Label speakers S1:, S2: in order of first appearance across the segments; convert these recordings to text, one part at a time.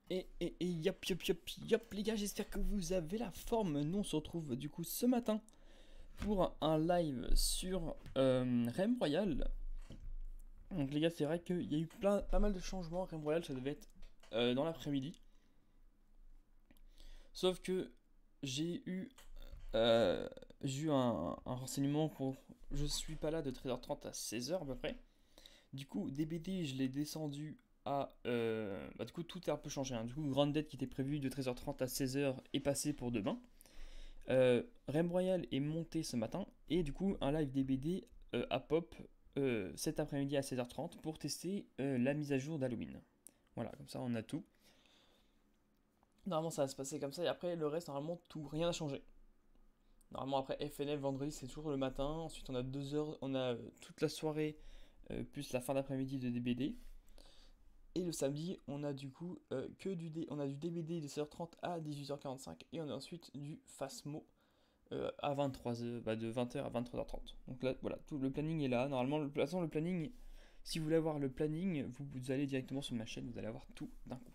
S1: Et yop les gars, j'espère que vous avez la forme. Nous on se retrouve du coup ce matin pour un live sur Realm Royale. Donc les gars, c'est vrai qu'il y a eu pas mal de changements. Realm Royale, ça devait être dans l'après-midi. Sauf que j'ai eu, j'ai eu un renseignement pour... Je suis pas là de 13h30 à 16h à peu près. Du coup, DBD, je l'ai descendu à... du coup, tout a un peu changé, hein. Du coup, Grande Dead qui était prévu de 13h30 à 16h est passé pour demain. Realm Royale est monté ce matin. Et du coup, un live DBD à pop cet après-midi à 16h30 pour tester la mise à jour d'Halloween. Voilà, comme ça, on a tout. Normalement, ça va se passer comme ça. Et après, le reste, normalement, tout, rien n'a changé. Normalement, après FNL, vendredi, c'est toujours le matin. Ensuite, on a 2 heures, on a toute la soirée, plus la fin d'après-midi de DBD. Et le samedi, on a du coup on a du DBD de 16h30 à 18h45 et on a ensuite du Phasmo à 23h, de 20h à 23h30. Donc là, voilà, tout le planning est là. Normalement, de toute façon, le planning, si vous voulez avoir le planning, vous allez directement sur ma chaîne, vous allez avoir tout d'un coup.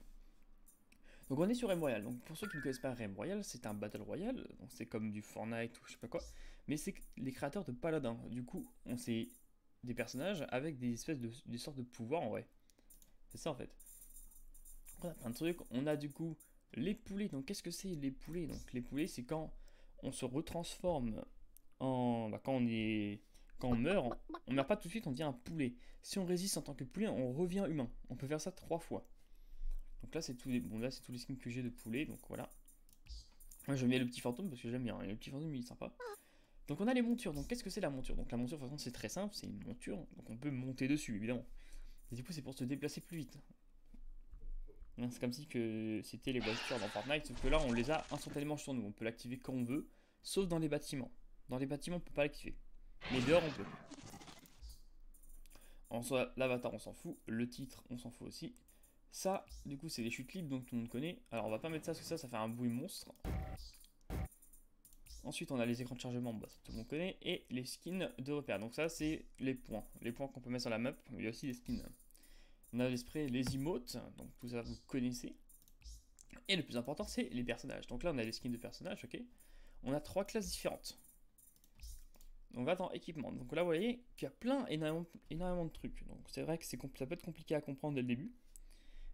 S1: Donc on est sur Realm Royale. Donc pour ceux qui ne connaissent pas Realm Royale, c'est un Battle Royale. Donc c'est comme du Fortnite ou je sais pas quoi. Mais c'est les créateurs de Paladin. Du coup, on sait des personnages avec des espèces de des sortes de pouvoirs en vrai. C'est ça en fait. On a plein de trucs. On a du coup les poulets. Donc qu'est-ce que c'est les poulets? Donc les poulets, c'est quand on se retransforme en. Quand on meurt, on meurt pas tout de suite, on devient un poulet. Si on résiste en tant que poulet, on revient humain. On peut faire ça 3 fois. Donc là, c'est tous les skins que j'ai de poulet. Donc voilà. Moi, je mets le petit fantôme parce que j'aime bien, hein. Le petit fantôme, il est sympa. Donc on a les montures. Donc qu'est-ce que c'est la monture? Donc la monture, de toute façon, c'est très simple. C'est une monture. Donc on peut monter dessus, évidemment. Et du coup, c'est pour se déplacer plus vite. C'est comme si que c'était les voitures dans Fortnite, sauf que là on les a instantanément sur nous, on peut l'activer quand on veut, sauf dans les bâtiments. Dans les bâtiments on peut pas l'activer, mais dehors on peut. En soi, l'avatar on s'en fout, le titre on s'en fout aussi. Ça, du coup c'est les chutes libres donc tout le monde connaît. Alors on va pas mettre ça parce que ça fait un bruit monstre. Ensuite on a les écrans de chargement, bah, ça tout le monde connaît, et les skins de repère. Donc ça c'est les points qu'on peut mettre sur la map, mais il y a aussi les skins. On a les sprays, les emotes, donc tout ça vous connaissez. Et le plus important, c'est les personnages. Donc là, on a les skins de personnages, ok. On a 3 classes différentes. On va dans équipement. Donc là, vous voyez qu'il y a énormément de trucs. Donc c'est vrai que ça peut être compliqué à comprendre dès le début.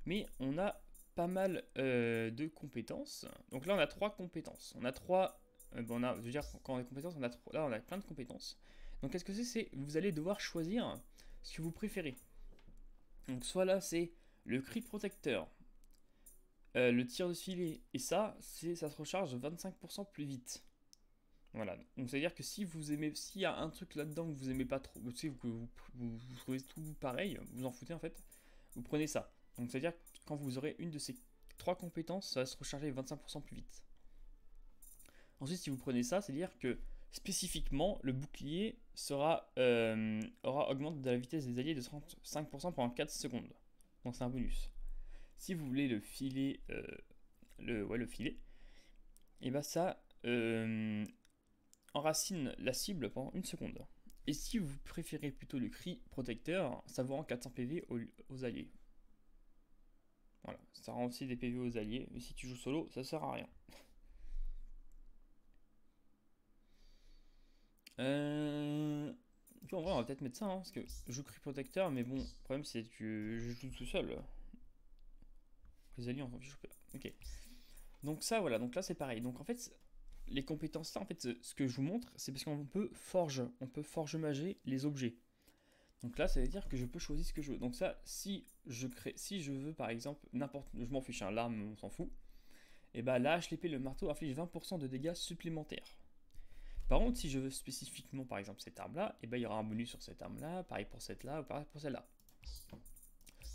S1: Mais on a pas mal de compétences. Donc là, on a 3 compétences. On a trois. Je veux dire, quand on a des compétences, là, on a plein de compétences. Donc qu'est-ce que c'est? Vous allez devoir choisir ce que vous préférez. Donc soit là, c'est le cri protecteur. Le tir de filet, et ça se recharge 25% plus vite. Voilà, donc c'est à dire que si vous aimez, s'il y a un truc là-dedans que vous aimez pas trop, tu sais, que vous trouvez tout pareil, vous en foutez en fait, vous prenez ça. Donc c'est à dire que quand vous aurez une de ces 3 compétences, ça va se recharger 25% plus vite. Ensuite, si vous prenez ça, c'est à dire que spécifiquement, le bouclier aura augmenté de la vitesse des alliés de 35% pendant 4 secondes. Donc c'est un bonus. Si vous voulez le filet, le filet, et bah ça enracine la cible pendant 1 seconde. Et si vous préférez plutôt le cri protecteur, ça vous rend 400 PV aux alliés. Voilà, ça rend aussi des PV aux alliés, mais si tu joues solo, ça sert à rien. En vrai, on va peut-être mettre ça, hein, parce que je joue cri protecteur, mais bon, le problème c'est que je joue tout seul. Les alliés, on s'en fiche. Ok. Donc ça, voilà, donc là c'est pareil. Donc en fait, les compétences là, en fait, ce que je vous montre, c'est parce qu'on peut forge mager les objets. Donc là, ça veut dire que je peux choisir ce que je veux. Donc ça, si je veux par exemple n'importe, je m'en fiche, un l'arme, on s'en fout. Et bah là, l'épée, le marteau inflige 20% de dégâts supplémentaires. Par contre, si je veux spécifiquement par exemple cette arme-là, et bah il y aura un bonus sur cette arme-là, pareil pour cette-là, ou pareil pour celle-là.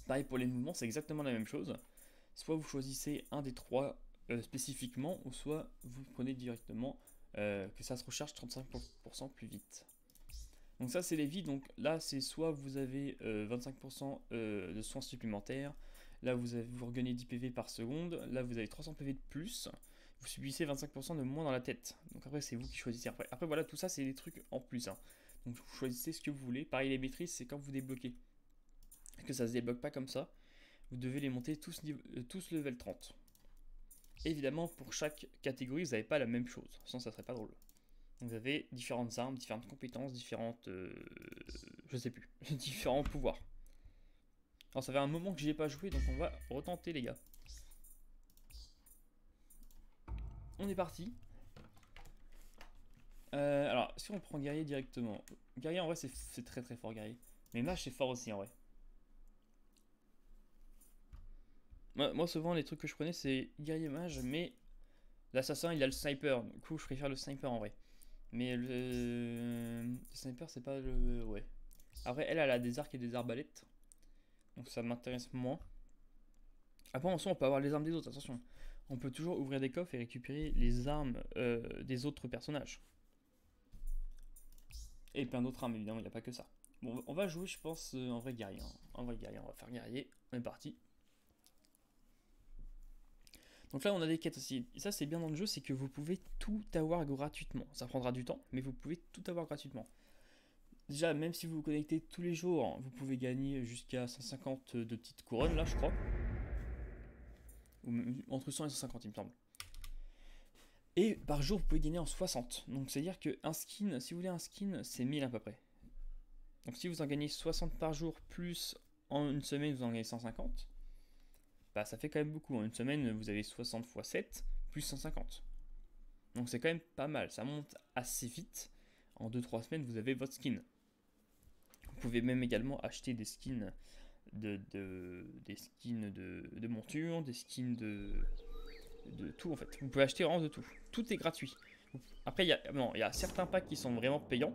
S1: Pareil pour les mouvements, c'est exactement la même chose. Soit vous choisissez un des 3 spécifiquement, ou soit vous prenez directement que ça se recharge 35% plus vite. Donc ça c'est les vies, donc là c'est soit vous avez 25% de soins supplémentaires, là vous regagnez 10 PV par seconde, là vous avez 300 PV de plus, vous subissez 25% de moins dans la tête. Donc après c'est vous qui choisissez. Après voilà, tout ça c'est des trucs en plus, hein. Donc vous choisissez ce que vous voulez. Pareil les maîtrises, c'est quand vous débloquez. Parce que ça se débloque pas comme ça. vous devez les monter tous level 30. Évidemment, pour chaque catégorie, vous n'avez pas la même chose, sinon ça serait pas drôle. Vous avez différentes armes, différentes compétences, différentes... je sais plus, différents pouvoirs. Alors ça fait un moment que j'y ai pas joué, donc on va retenter les gars. On est parti. Alors, si on prend guerrier directement. Guerrier en vrai c'est très très fort guerrier. Mais mage c'est fort aussi en vrai. Moi souvent les trucs que je prenais c'est guerrier mage, mais l'assassin il a le sniper. Du coup je préfère le sniper en vrai. Mais le sniper c'est pas le... Ouais. Après elle a des arcs et des arbalètes. Donc ça m'intéresse moins. Après en soi on peut avoir les armes des autres, attention. On peut toujours ouvrir des coffres et récupérer les armes des autres personnages. Et plein d'autres armes évidemment, il n'y a pas que ça. Bon on va jouer je pense en vrai guerrier. En vrai guerrier, on va faire guerrier. On est parti. Donc là on a des quêtes aussi. Et ça c'est bien dans le jeu, c'est que vous pouvez tout avoir gratuitement. Ça prendra du temps, mais vous pouvez tout avoir gratuitement. Déjà, même si vous vous connectez tous les jours, vous pouvez gagner jusqu'à 150 de petites couronnes, là, je crois. Ou entre 100 et 150, il me semble. Et par jour, vous pouvez gagner en 60. Donc, c'est-à-dire qu'un skin, si vous voulez un skin, c'est 1000 à peu près. Donc, si vous en gagnez 60 par jour, plus en une semaine, vous en gagnez 150, bah, ça fait quand même beaucoup. En une semaine, vous avez 60 x 7, plus 150. Donc, c'est quand même pas mal. Ça monte assez vite. En 2-3 semaines, vous avez votre skin. Vous pouvez même également acheter des skins des skins de monture, des skins de tout en fait. Vous pouvez acheter vraiment de tout. Tout est gratuit. Après, il y a certains packs qui sont vraiment payants,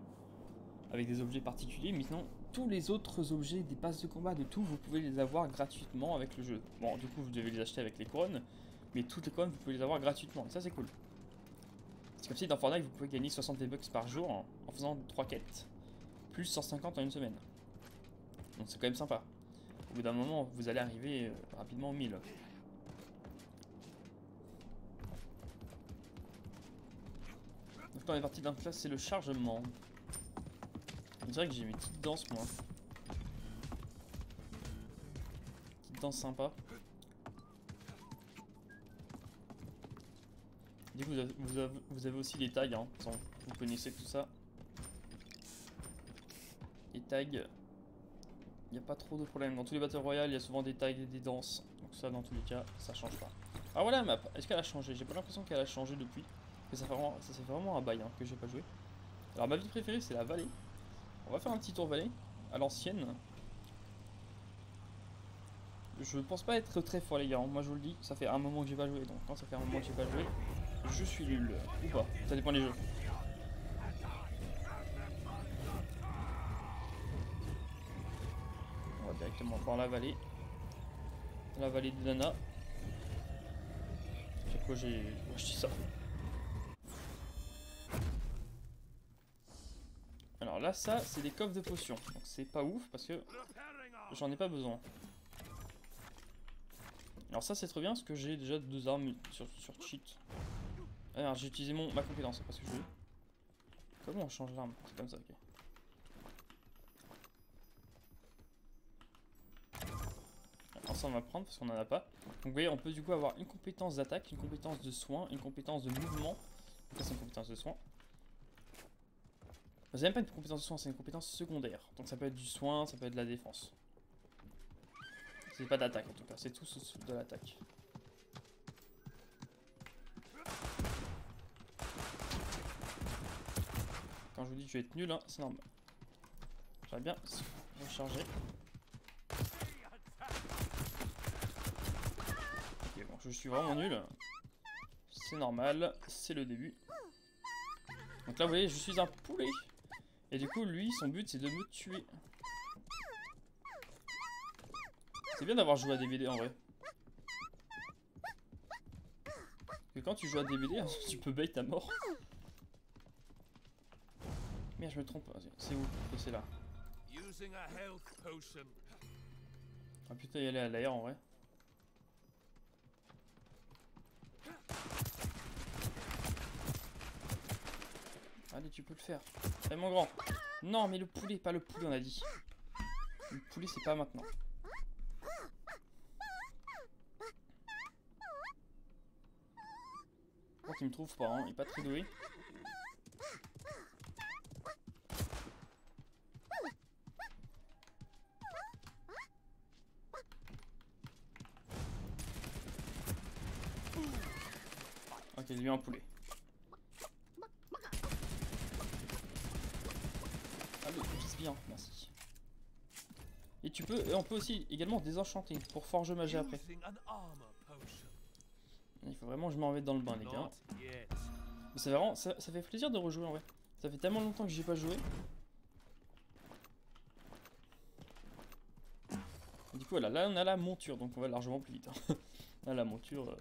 S1: avec des objets particuliers, mais sinon, tous les autres objets, des passes de combat, de tout, vous pouvez les avoir gratuitement avec le jeu. Bon, du coup, vous devez les acheter avec les couronnes, mais toutes les couronnes, vous pouvez les avoir gratuitement, et ça c'est cool. C'est comme si dans Fortnite, vous pouvez gagner 60 V-Bucks par jour en faisant 3 quêtes, plus 150 en une semaine. Donc c'est quand même sympa. Au bout d'un moment, vous allez arriver rapidement au 1000. Donc là, on est parti d'un classe, c'est le chargement. On dirait que j'ai mes petites danses, moi. Petite danse sympa. Du coup, vous avez aussi les tags, hein. Vous connaissez tout ça. Les tags, il n'y a pas trop de problème. Dans tous les Battle Royale, il y a souvent des tags et des danses. Donc ça, dans tous les cas, ça change pas. Ah voilà la map, est-ce qu'elle a changé? J'ai pas l'impression qu'elle a changé depuis. Mais ça fait vraiment un bail hein, que j'ai pas joué. Alors ma ville préférée, c'est la vallée. On va faire un petit tour vallée, à l'ancienne. Je pense pas être très fort les gars, moi je vous le dis, ça fait un moment que j'ai pas joué. Donc quand ça fait un moment que j'ai pas joué, je suis nul. Ou pas, ça dépend des jeux. On va directement voir la vallée. La vallée de Dana. C'est quoi j'ai acheté ça. Alors là ça c'est des coffres de potions. Donc c'est pas ouf parce que j'en ai pas besoin. Alors ça c'est très bien parce que j'ai déjà 2 armes sur cheat. Alors j'ai utilisé ma compétence parce que je veux. Comment on change l'arme? C'est comme ça, ok. Alors ça on va prendre parce qu'on en a pas. Donc vous voyez on peut du coup avoir une compétence d'attaque, une compétence de soin, une compétence de mouvement. Donc ça c'est une compétence de soin. C'est même pas une compétence de soin, c'est une compétence secondaire. Donc ça peut être du soin, ça peut être de la défense. C'est pas d'attaque en tout cas, c'est tout de l'attaque. Quand je vous dis que je vais être nul, hein, c'est normal. J'aimerais bien recharger. Ok, bon, je suis vraiment nul. C'est normal, c'est le début. Donc là, vous voyez, je suis un poulet. Et du coup, lui, son but, c'est de me tuer. C'est bien d'avoir joué à DBD en vrai. Parce que quand tu joues à DBD, tu peux bait ta mort. Merde, je me trompe. C'est où? C'est là. Ah putain, il y aller à l'air en vrai. Allez, tu peux le faire. Allez, mon grand. Non, mais le poulet, pas le poulet, on a dit. Le poulet, c'est pas maintenant. contre il me trouve pas, hein. Il est pas très doué. Ok, lui un poulet. Ah oui, vise bien, merci. Et tu peux, on peut aussi également désenchanter pour forge magie après. Il faut vraiment que je m'en mette dans le bain les gars. Mais c'est vraiment, ça fait plaisir de rejouer en vrai. Ça fait tellement longtemps que j'ai pas joué. Et du coup voilà, là on a la monture, donc on va largement plus vite. Hein. Là la monture,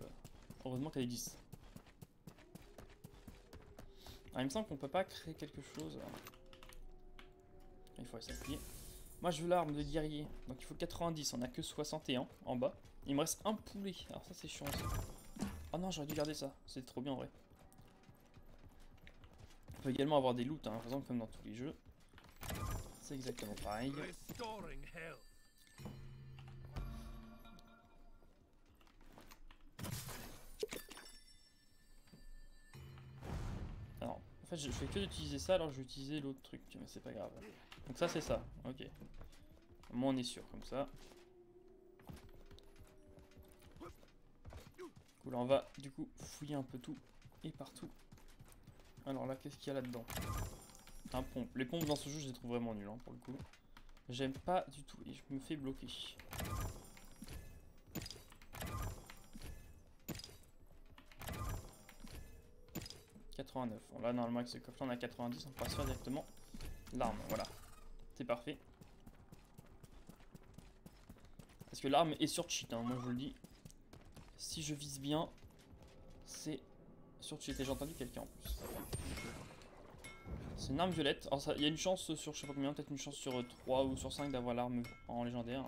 S1: heureusement qu'elle existe. Ah, il me semble qu'on peut pas créer quelque chose. Il faut s'appuyer. Moi je veux l'arme de guerrier, donc il faut 90, on a que 61 en bas. Il me reste un poulet, alors ça c'est chiant aussi. Oh non, j'aurais dû garder ça, c'est trop bien en vrai. On peut également avoir des loots, hein, par exemple comme dans tous les jeux. C'est exactement pareil. Alors, en fait je fais que d'utiliser ça alors que je vais utiliser l'autre truc, mais c'est pas grave. Donc ça c'est ça, ok. Au moins on est sûr, comme ça. Cool, là on va du coup fouiller un peu tout et partout. Alors là, qu'est-ce qu'il y a là-dedans? Un pompe. Les pompes dans ce jeu, je les trouve vraiment nulles hein, pour le coup. J'aime pas du tout et je me fais bloquer. « 89. Bon, là, normalement, avec ce coffre-là, on a 90. On pourra se faire directement l'arme. Voilà. C'est parfait. Parce que l'arme est sur cheat, hein, moi je vous le dis. Si je vise bien, c'est sur cheat. Et j'ai entendu quelqu'un en plus. C'est une arme violette. Alors, il y a une chance sur je sais pas combien, peut-être une chance sur 3 ou sur 5 d'avoir l'arme en légendaire.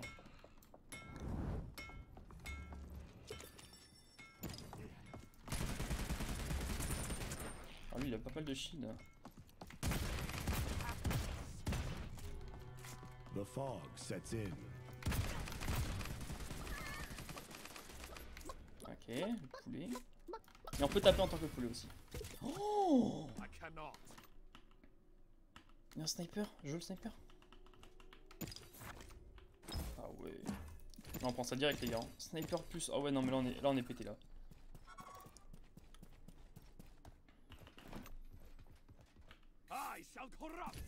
S1: Ah, lui, il a pas mal de shield.
S2: The fog sets in.
S1: Ok, le poulet. Et on peut taper en tant que poulet aussi. Oh! Il y a un sniper, je veux le sniper. Ah ouais. Non, on prend ça direct les gars. Sniper plus. Ah ouais non mais là on est pété là.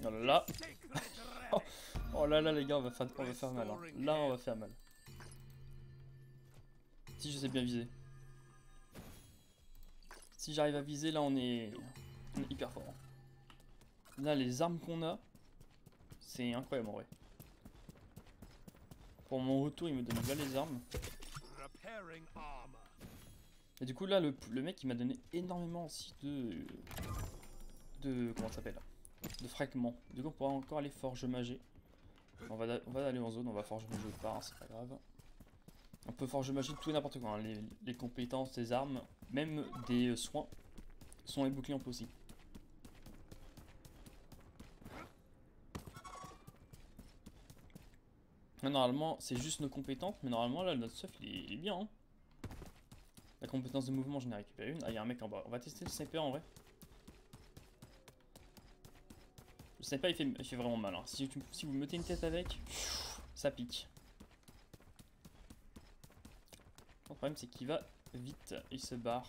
S1: Oh là là. Oh là là les gars, on va faire mal. Hein. Là on va faire mal. Si je sais bien viser. Si j'arrive à viser, là on est hyper fort. Là les armes qu'on a, c'est incroyable en vrai. Pour mon retour, il me donne là les armes. Et du coup là le mec il m'a donné énormément aussi de comment ça s'appelle, de fragments. Du coup on pourra encore aller forge magie. On va aller en zone, on va forge magie autre part, hein, c'est pas grave. On peut forge magie tout et n'importe quoi, hein. Les compétences, les armes, même des soins. Soins et boucliers on peut aussi. Là, normalement c'est juste nos compétences, mais normalement là notre stuff il est bien. Hein. La compétence de mouvement j'en ai récupéré une. Ah il y a un mec en bas, on va tester le sniper en vrai. Le sniper il fait vraiment mal. Hein. Si vous mettez une tête avec, ça pique. Le problème c'est qu'il va vite, il se barre.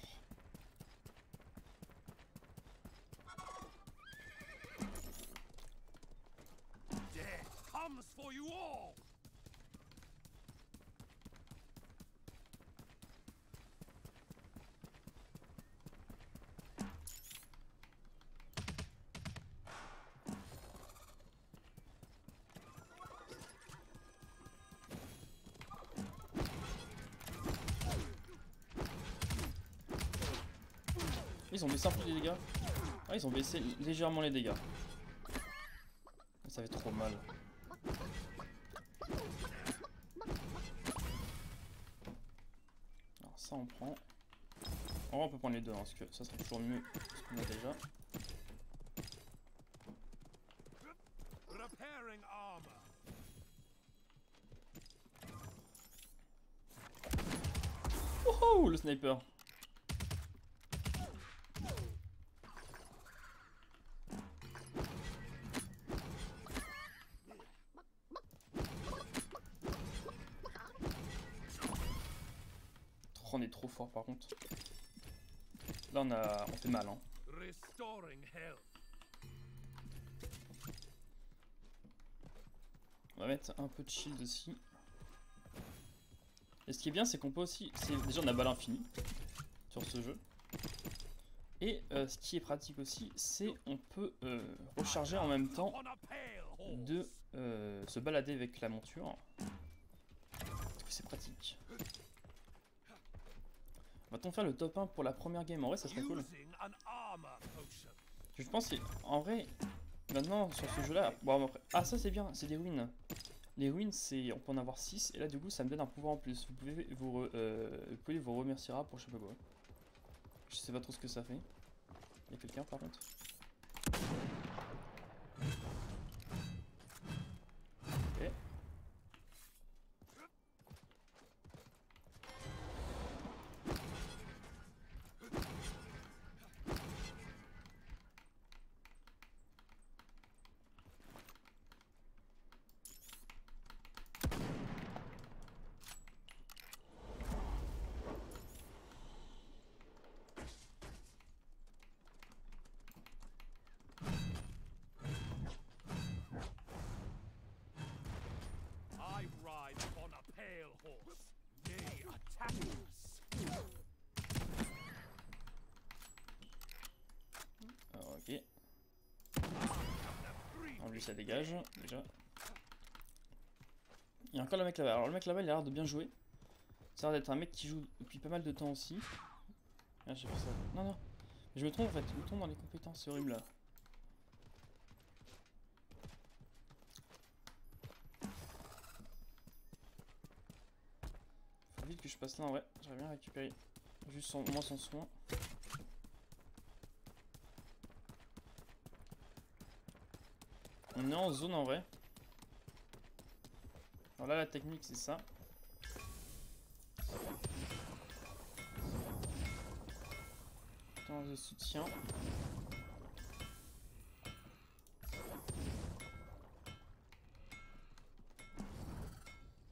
S1: Ils ont baissé un peu les dégâts. Ah, ils ont baissé légèrement les dégâts. Ça fait trop mal. Alors ça on prend. En vrai on peut prendre les deux, hein, parce que ça sera toujours mieux que ce qu'on a déjà. Oh, le sniper. on est trop fort par contre. Là on fait mal hein. On va mettre un peu de shield aussi. Et ce qui est bien c'est qu'on peut aussi... Déjà on a balle infinie sur ce jeu. Et ce qui est pratique aussi c'est on peut recharger en même temps de se balader avec la monture. C'est pratique. Va-t-on faire le top 1 pour la première game? En vrai ça serait cool. Je pense en vrai maintenant sur ce jeu là. Bon après. Ah ça c'est bien, c'est des ruines. Les ruines c'est. On peut en avoir 6 et là du coup ça me donne un pouvoir en plus. Vous pouvez vous remercier pour je sais pas quoi. Je sais pas trop ce que ça fait. Il y a quelqu'un par contre. Ok. Alors, ok. En lui ça dégage déjà. Il y a encore le mec là-bas. Alors le mec là-bas il a l'air de bien jouer. Ça a l'air d'être un mec qui joue depuis pas mal de temps aussi. Ah j'ai fait ça. Non non. Je me trompe en fait. Je me trompe dans les compétences. C'est horrible là. Faut vite que je passe là en vrai. J'aurais bien récupéré juste son soin. On est en zone en vrai. Alors là la technique c'est ça. Temps de soutien.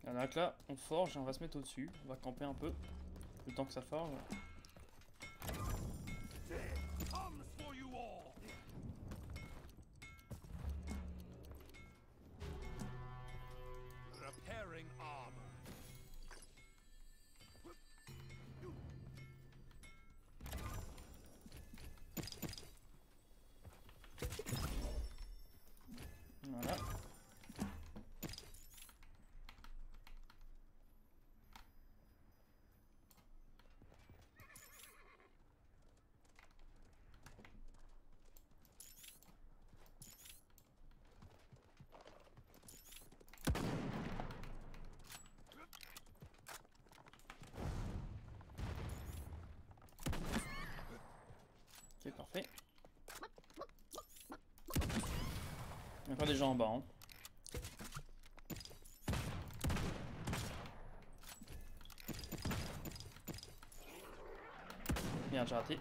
S1: Il y en a que là, on forge, on va se mettre au-dessus. On va camper un peu. Le temps que ça forge. Voilà. Ok, parfait. Il y a encore des gens en bas. Hein. Merde, j'ai raté.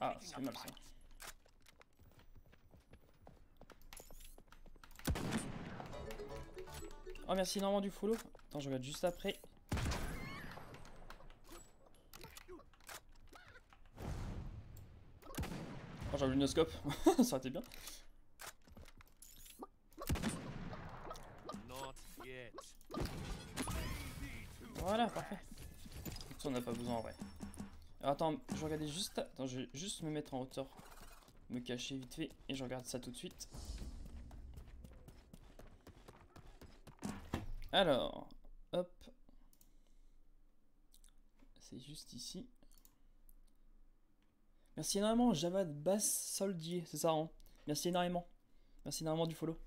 S1: Ah, c'est mal ça. Oh, merci énormément du follow. Attends, je regarde juste après. Oh, j'ai oublié le scope. Ça aurait été bien. Voilà, parfait. Ça, on n'a pas besoin en vrai. Alors, attends, je regardais juste. Attends, je vais juste me mettre en hauteur. Me cacher vite fait. Et je regarde ça tout de suite. Alors, hop. C'est juste ici. Merci énormément, Javad Bass Soldier, c'est ça, hein. Merci énormément. Merci énormément du follow.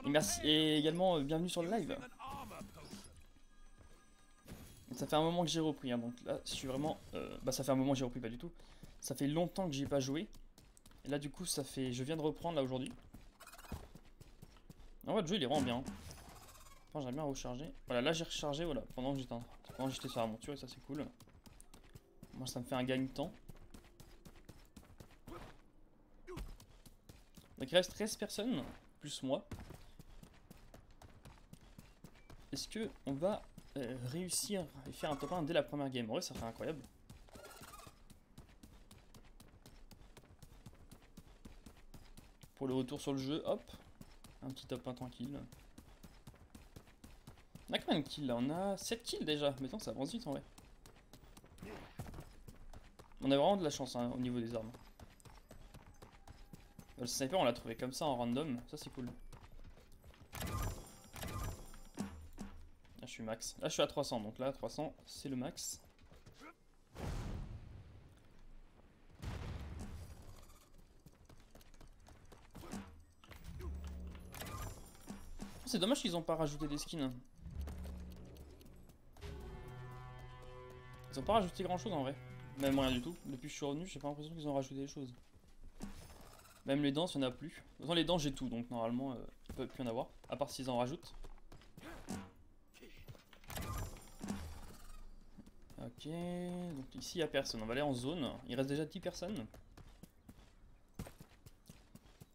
S1: Et merci, et également, bienvenue sur le live. Ça fait un moment que j'ai repris, hein, donc là, je suis vraiment... bah, ça fait un moment que j'ai repris, pas du tout. Ça fait longtemps que j'ai pas joué. Et là, du coup, ça fait... Je viens de reprendre, là, aujourd'hui. En vrai, le jeu, il est vraiment bien. Enfin, j'aimerais bien recharger. Voilà, là, j'ai rechargé, voilà, pendant que j'étais sur la monture, et ça, c'est cool. Moi, ça me fait un gain de temps. Donc, il reste 13 personnes, plus moi. est-ce que on va réussir et faire un top 1 dès la première game? Ouais, ça serait incroyable. Pour le retour sur le jeu, hop. Un petit top 1 tranquille. On a combien de kills là? On a 7 kills déjà. Mais attends, ça avance vite en vrai. On a vraiment de la chance hein, au niveau des armes. Le sniper, on l'a trouvé comme ça en random. Ça, c'est cool. Là, je suis max. Là, je suis à 300. Donc là, 300, c'est le max. C'est dommage qu'ils ont pas rajouté des skins. Ils ont pas rajouté grand chose en vrai. Même rien du tout. Depuis que je suis revenu, j'ai pas l'impression qu'ils ont rajouté des choses. Même les dents, il n'y en a plus. De toute façon, les dents, j'ai tout. Donc normalement, il peut plus en avoir. À part s'ils en rajoutent. Ok. Donc ici, il n'y a personne. On va aller en zone. Il reste déjà 10 personnes.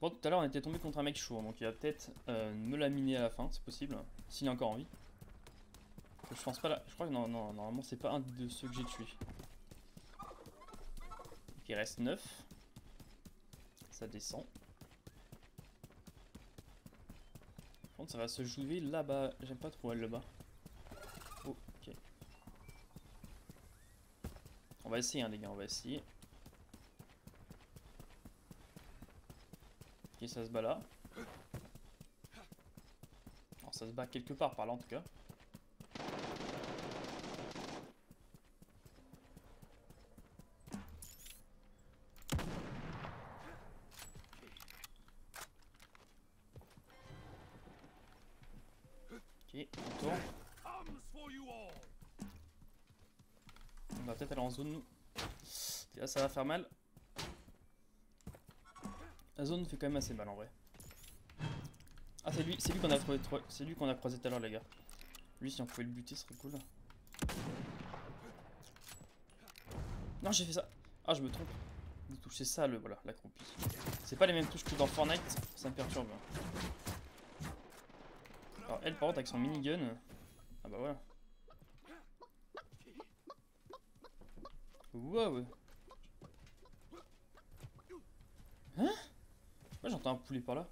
S1: Bon, tout à l'heure, on était tombé contre un mec chaud. Donc il va peut-être me laminer à la fin. C'est possible. S'il a encore envie. Je pense pas là. Je crois que non, normalement, c'est pas un de ceux que j'ai tués. Il reste 9. Ça descend. Par contre, ça va se jouer là-bas. J'aime pas trop elle là-bas. Oh, ok. On va essayer, hein, les gars. On va essayer. Ok, ça se bat là. Alors, ça se bat quelque part par là en tout cas. Ok, on tourne. On va peut-être aller en zone nous. Là ça va faire mal. La zone fait quand même assez mal en vrai. Ah c'est lui qu'on a trouvé, c'est lui qu'on a croisé tout à l'heure les gars. Lui si on pouvait le buter ce serait cool. Non j'ai fait ça. Ah je me trompe. De toucher ça le voilà la croupie. C'est pas les mêmes touches que dans Fortnite, ça me perturbe. Alors elle par contre avec son minigun. Ah bah voilà. Wow. Hein? Moi j'entends un poulet par là.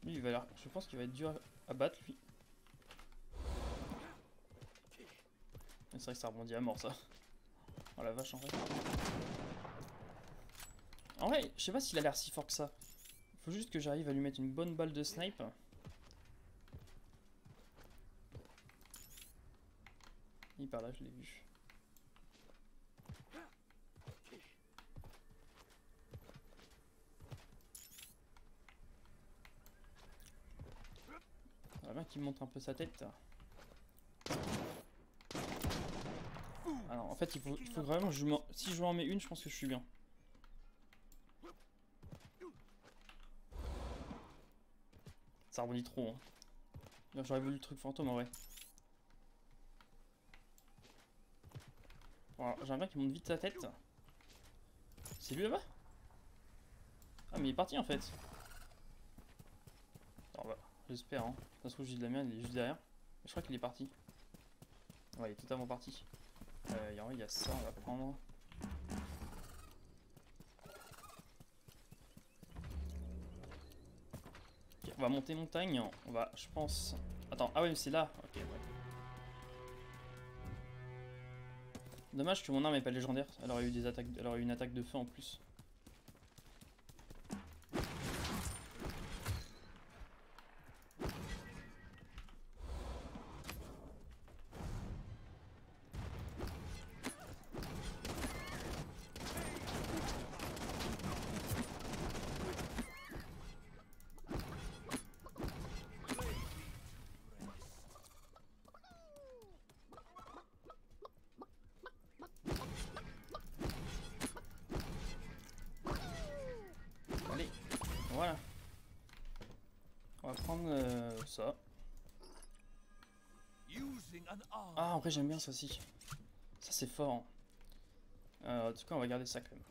S1: Lui il va l'air. Je pense qu'il va être dur à battre lui. C'est vrai que ça rebondit à mort ça. Oh la vache en vrai. En vrai, je sais pas s'il a l'air si fort que ça. Faut juste que j'arrive à lui mettre une bonne balle de snipe. Il est par là, je l'ai vu. J'aimerais bien qu'il montre un peu sa tête. Alors en fait il faut vraiment que si je en mets une, je pense que je suis bien. Ça rebondit trop. Hein. J'aurais voulu le truc fantôme en vrai. Bon, j'aimerais bien qu'il monte vite sa tête. C'est lui là-bas? Ah mais il est parti en fait. Alors voilà, j'espère. Hein. Ça se trouve j'ai de la merde, il est juste derrière. Je crois qu'il est parti. Ouais, il est totalement parti. Il y a ça, on va prendre. Okay, on va monter montagne. On va, je pense. Attends, ah ouais, mais c'est là. Ok, ouais. Dommage que mon arme n'est pas légendaire. Elle aurait eu des attaques, elle aurait eu une attaque de feu en plus. Allez, voilà. On va prendre ça. Ah, en vrai, j'aime bien ça aussi. Ça, c'est fort. Hein. En tout cas, on va garder ça quand même.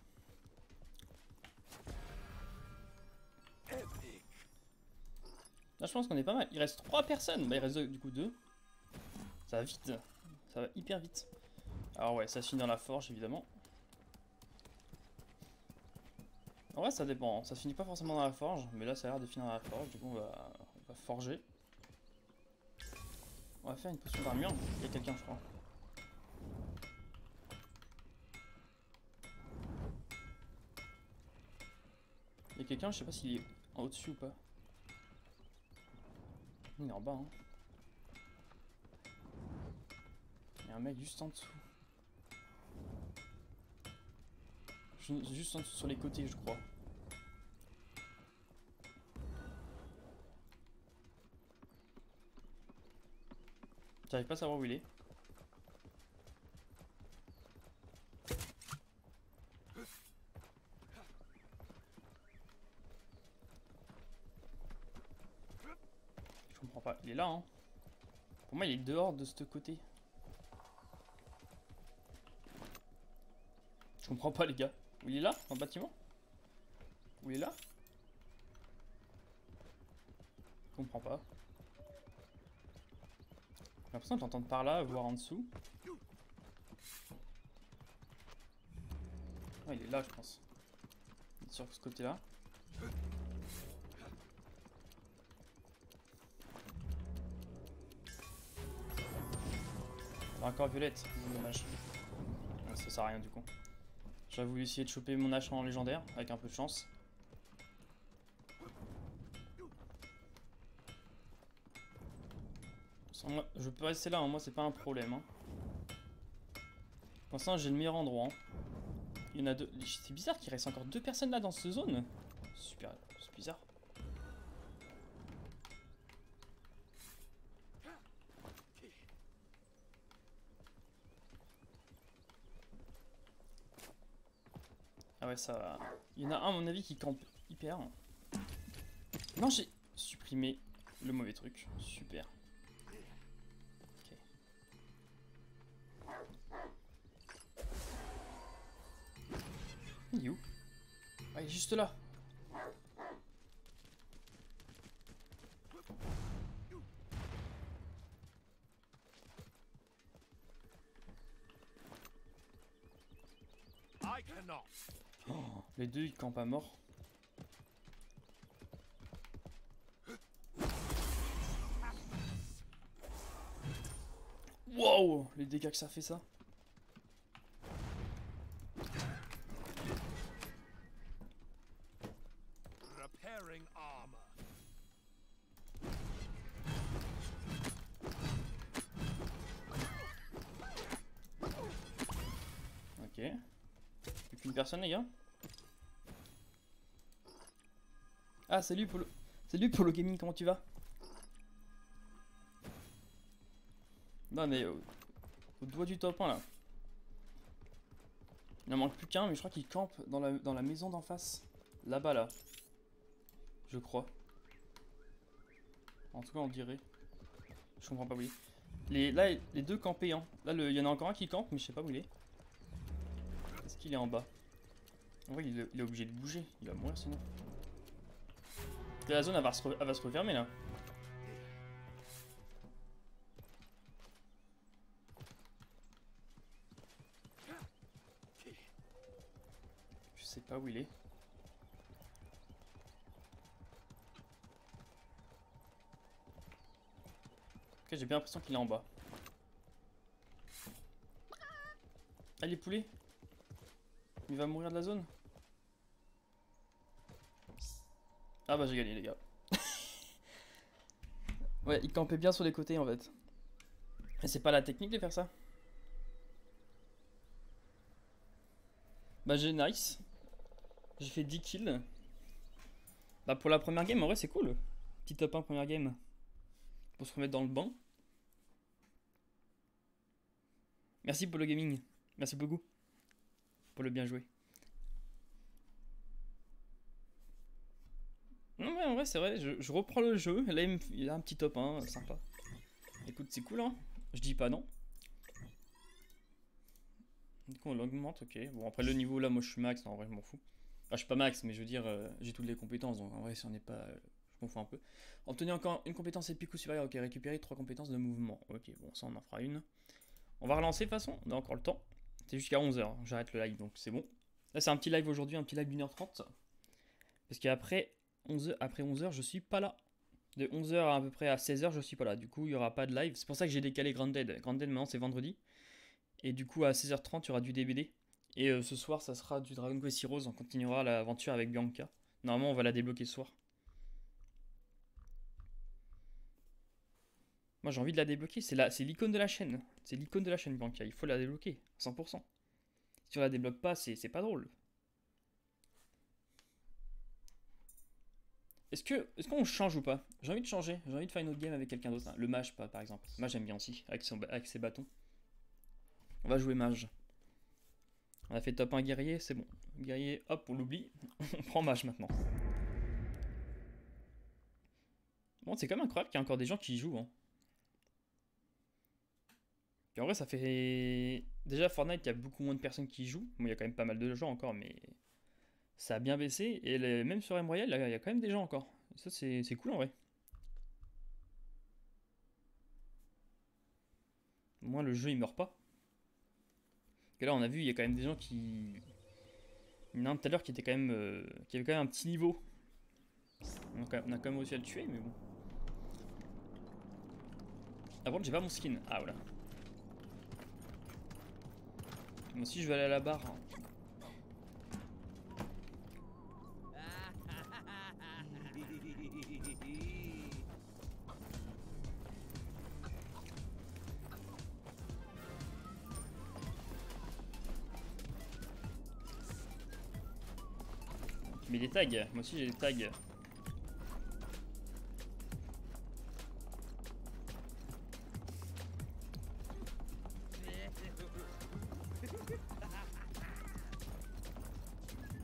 S1: Là je pense qu'on est pas mal. Il reste 3 personnes. Bah il reste du coup 2. Ça va vite. Ça va hyper vite. Alors ouais, ça se finit dans la forge évidemment. En vrai ça dépend. Ça se finit pas forcément dans la forge. Mais là ça a l'air de finir dans la forge. Du coup on va forger. On va faire une potion d'armure. Il y a quelqu'un je crois. Il y a quelqu'un, je sais pas s'il est en au-dessus ou pas. Il est en bas, hein. Il y a un mec juste en dessous. Juste en dessous sur les côtés, je crois. J'arrive pas à savoir où il est. Je comprends pas. Il est là, hein. Pour moi, il est dehors de ce côté. Je comprends pas, les gars. Où il est là, dans le bâtiment? Où il est là? Je comprends pas. J'ai l'impression de t'entendre par là, voire en dessous. Ah, il est là, je pense. Il est sur ce côté-là. Encore violette, c'est dommage. Ça sert à rien du coup. J'aurais voulu essayer de choper mon hache en légendaire avec un peu de chance. Je peux rester là, hein. Moi c'est pas un problème. Hein. Pour l'instant j'ai le meilleur endroit. Hein. Il y en a 2. C'est bizarre qu'il reste encore 2 personnes là dans cette zone. Super, c'est bizarre. Ah ouais, ça va. Il y en a un, à mon avis, qui campe hyper. Non, j'ai supprimé le mauvais truc. Super. Ok. Il est où? Ah, il est juste là. Oh, les deux, ils campent à mort. Wow, les dégâts que ça fait ça. Ok. Plus qu'une personne, les gars. Ah, salut Polo. Salut Polo Gaming, comment tu vas? Non, mais au doigt du top 1 là. Il n'en manque plus qu'un, mais je crois qu'il campe dans la maison d'en face. Là-bas, là. Je crois. En tout cas, on dirait. Je comprends pas où il est. Là, les deux campés, hein. Là, il y en a encore un qui campe, mais je sais pas où il est. Est-ce qu'il est en bas? En vrai, il est obligé de bouger. Il va mourir sinon. Et la zone, elle va se refermer là. Je sais pas où il est. Ok, j'ai bien l'impression qu'il est en bas. Ah, les poulets. Il va mourir de la zone. Ah bah j'ai gagné les gars. Ouais, il campait bien sur les côtés en fait. Et c'est pas la technique de faire ça. Bah j'ai nice. J'ai fait 10 kills. Bah pour la première game en vrai c'est cool. Petit top 1 première game. Pour se remettre dans le banc. Merci pour le gaming. Merci beaucoup. Pour le bien joué. Non mais en vrai c'est vrai, je reprends le jeu. Là il y a un petit top 1 sympa. Écoute c'est cool hein. Je dis pas non. Du coup on l'augmente, ok. Bon après le niveau là moi je suis max, en vrai je m'en fous. je suis pas max, mais je veux dire, j'ai toutes les compétences, donc en vrai, si on n'est pas. Je confonds un peu. Obtenir encore une compétence épique ou supérieure, ok, récupérer 3 compétences de mouvement. Ok, bon, ça on en fera une. On va relancer de toute façon, on a encore le temps. C'est jusqu'à 11h, j'arrête le live, donc c'est bon. Là, c'est un petit live aujourd'hui, un petit live d'1h30. Parce qu'après 11h, je suis pas là. De 11h à peu près à 16h, je suis pas là. Du coup, il y aura pas de live. C'est pour ça que j'ai décalé Grounded. Grounded, maintenant, c'est vendredi. Et du coup, à 16h30, il y aura du DBD. Et ce soir, ça sera du Dragon Quest Heroes. On continuera l'aventure avec Bianca. Normalement, on va la débloquer ce soir. Moi, j'ai envie de la débloquer. C'est l'icône de la chaîne. C'est l'icône de la chaîne, Bianca. Il faut la débloquer. 100%. Si on la débloque pas, c'est pas drôle. Est-ce qu'on change ou pas? J'ai envie de changer. J'ai envie de faire une autre game avec quelqu'un d'autre. Le mage, par exemple. Mage, j'aime bien aussi. Avec ses bâtons. On va jouer mage. On a fait top 1 guerrier, c'est bon. Guerrier, hop, on l'oublie. On prend mage maintenant. Bon, c'est quand même incroyable qu'il y a encore des gens qui y jouent. Hein. Puis en vrai, ça fait. Déjà, Fortnite, il y a beaucoup moins de personnes qui y jouent. Bon, il y a quand même pas mal de gens encore, mais ça a bien baissé. Et même sur M-Royal, il y a quand même des gens encore. Ça, c'est cool en vrai. Au moins, le jeu, il meurt pas. Et là, on a vu, il y a quand même des gens qui. Il y en a un tout à l'heure qui était quand même. Qui avait quand même un petit niveau. On a quand même réussi à le tuer, mais bon. Ah bon, j'ai pas mon skin. Ah voilà. Moi aussi, je vais aller à la barre. Mais des tags, moi aussi j'ai des tags.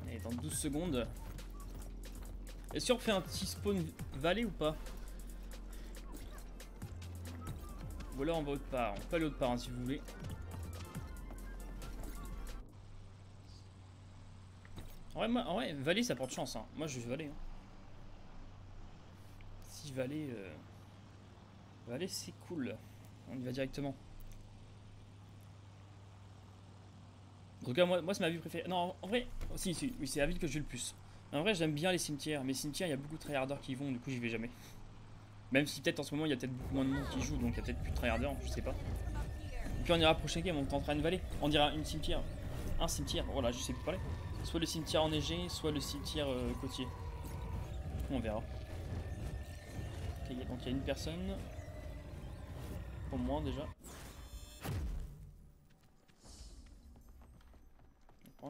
S1: Allez, dans 12 secondes. Est-ce qu'on refait un petit spawn vallée ou pas? Ou alors on va autre part. On peut aller autre part hein, si vous voulez. En vrai, vallée ça porte chance. Hein. Moi je vais vallée. Hein. Si vallée. Vallée c'est cool. On y va directement. En tout cas, moi c'est ma ville préférée. Non, en vrai, si, oui, c'est la ville que je vais le plus. En vrai, j'aime bien les cimetières. Mais cimetières, il y a beaucoup de tryharders qui y vont, du coup, j'y vais jamais. Même si peut-être en ce moment, il y a peut-être beaucoup moins de monde qui joue, donc il y a peut-être plus de tryharders, je sais pas. Et puis on ira prochain game, on tentera une vallée. On dira une cimetière. Un cimetière, voilà, je sais plus parler. Soit le cimetière enneigé, soit le cimetière côtier. On verra. Ok, donc il y a une personne. Au moins déjà.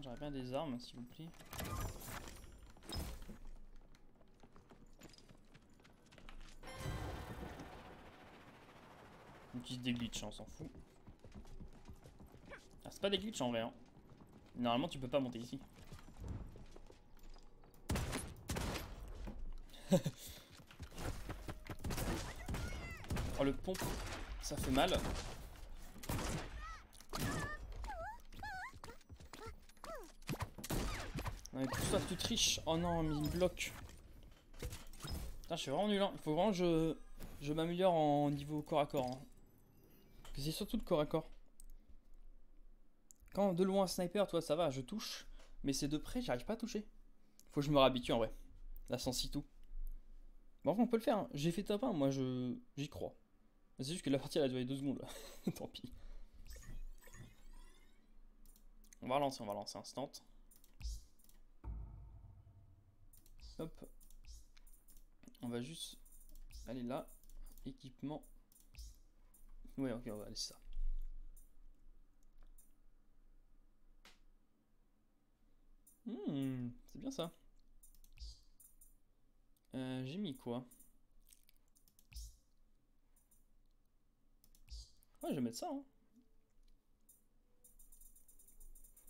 S1: J'aurais bien des armes, s'il vous plaît. On utilise des glitches, on s'en fout. Ah, c'est pas des glitches en vrai. Hein. Normalement, tu peux pas monter ici. Oh, le pompe, ça fait mal. Ouais, tout ça, tu triches. Oh non, mais il me bloque. Putain, je suis vraiment nul. Hein. Il faut vraiment que je m'améliore en niveau corps à corps. Hein. C'est surtout le corps à corps. Quand de loin, sniper, toi, ça va, je touche. Mais c'est de près, j'arrive pas à toucher. Faut que je me réhabitue en vrai. La sensi tout. Bon, enfin, on peut le faire. Hein. J'ai fait top 1, moi, j'y crois. C'est juste que la partie, elle a duré 2 secondes. Tant pis. On va relancer instant. Hop. On va juste aller là. Équipement. Ouais, ok, on va laisser ça. C'est bien ça. J'ai mis quoi? Ouais, je vais mettre ça. Hein.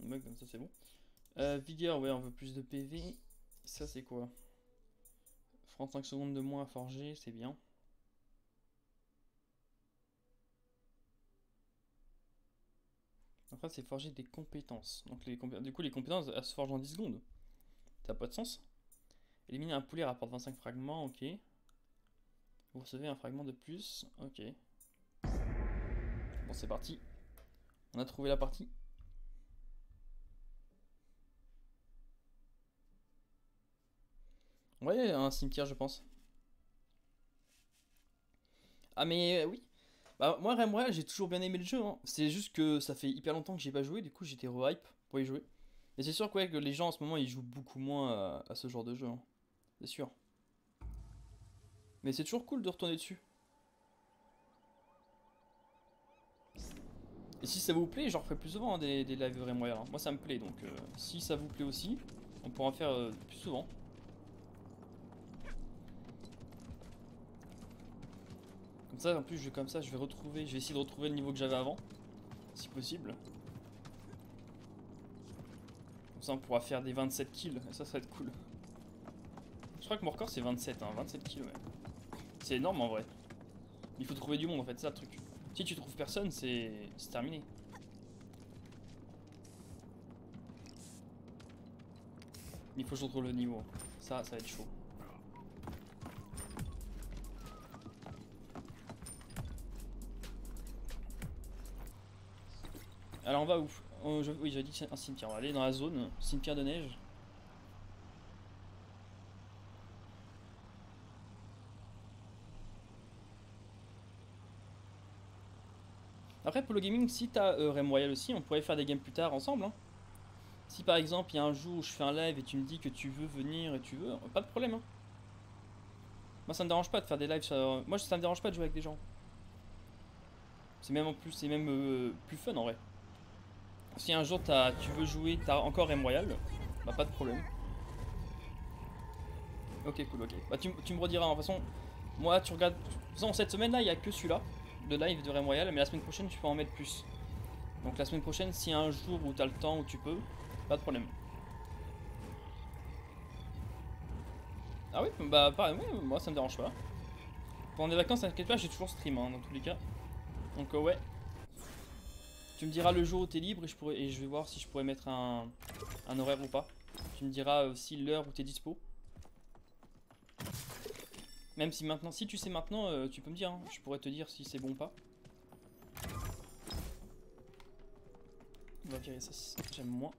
S1: Ouais, comme ça, c'est bon. Vigueur, ouais, on veut plus de PV. Ça, c'est quoi? 35 secondes de moins à forger, c'est bien. En fait, c'est forger des compétences. Donc, du coup, les compétences, elles se forgent en 10 secondes. Ça n'a pas de sens. Éliminer un poulet rapporte 25 fragments, ok. Vous recevez un fragment de plus, ok. Bon, c'est parti. On a trouvé la partie. Ouais, un cimetière, je pense. Ah, mais oui. Bah, moi, Rimworld, j'ai toujours bien aimé le jeu, hein. C'est juste que ça fait hyper longtemps que j'ai pas joué, du coup, j'étais re-hype pour y jouer. Et c'est sûr que, ouais, que les gens en ce moment, ils jouent beaucoup moins à ce genre de jeu, hein. C'est sûr. Mais c'est toujours cool de retourner dessus. Et si ça vous plaît, j'en referai plus souvent, hein, des lives Rimworld, hein. Moi, ça me plaît, donc si ça vous plaît aussi, on pourra en faire plus souvent. Comme ça, en plus, comme ça, je vais essayer de retrouver le niveau que j'avais avant, si possible. Comme ça, on pourra faire des 27 kills, et ça va être cool. Je crois que mon record, c'est 27, hein, 27 kills, ouais. C'est énorme, en vrai. Il faut trouver du monde, en fait, c'est ça le truc. Si tu trouves personne, c'est terminé. Il faut que je retrouve le niveau. Ça va être chaud. Alors on va où? Oui, j'avais dit un cimetière. On va aller dans la zone cimetière de neige. Après, Polo Gaming, si t'as Rimworld aussi, on pourrait faire des games plus tard ensemble, hein. Si par exemple, il y a un jour où je fais un live et tu me dis que tu veux venir et tu veux, pas de problème, hein. Moi, ça me dérange pas de faire des lives. Moi, ça me dérange pas de jouer avec des gens. C'est même en plus, c'est même plus fun en vrai. Si un jour tu veux jouer, t'as encore Rimworld, bah pas de problème. Ok, cool, ok. Bah tu me rediras, hein. De toute façon, moi tu regardes. De toute façon, cette semaine là, il y a que celui-là, de live de Rimworld, mais la semaine prochaine, tu peux en mettre plus. Donc la semaine prochaine, s'il y a un jour où t'as le temps, où tu peux, pas de problème. Ah oui, bah pareil, ouais, moi ça me dérange pas. Pendant les vacances, t'inquiète pas, j'ai toujours stream, hein, dans tous les cas. Donc ouais. Tu me diras le jour où t'es libre et je vais voir si je pourrais mettre un horaire ou pas. Tu me diras aussi l'heure où t'es dispo. Même si maintenant, si tu sais maintenant, tu peux me dire, hein. Je pourrais te dire si c'est bon ou pas. On va virer ça, j'aime moins.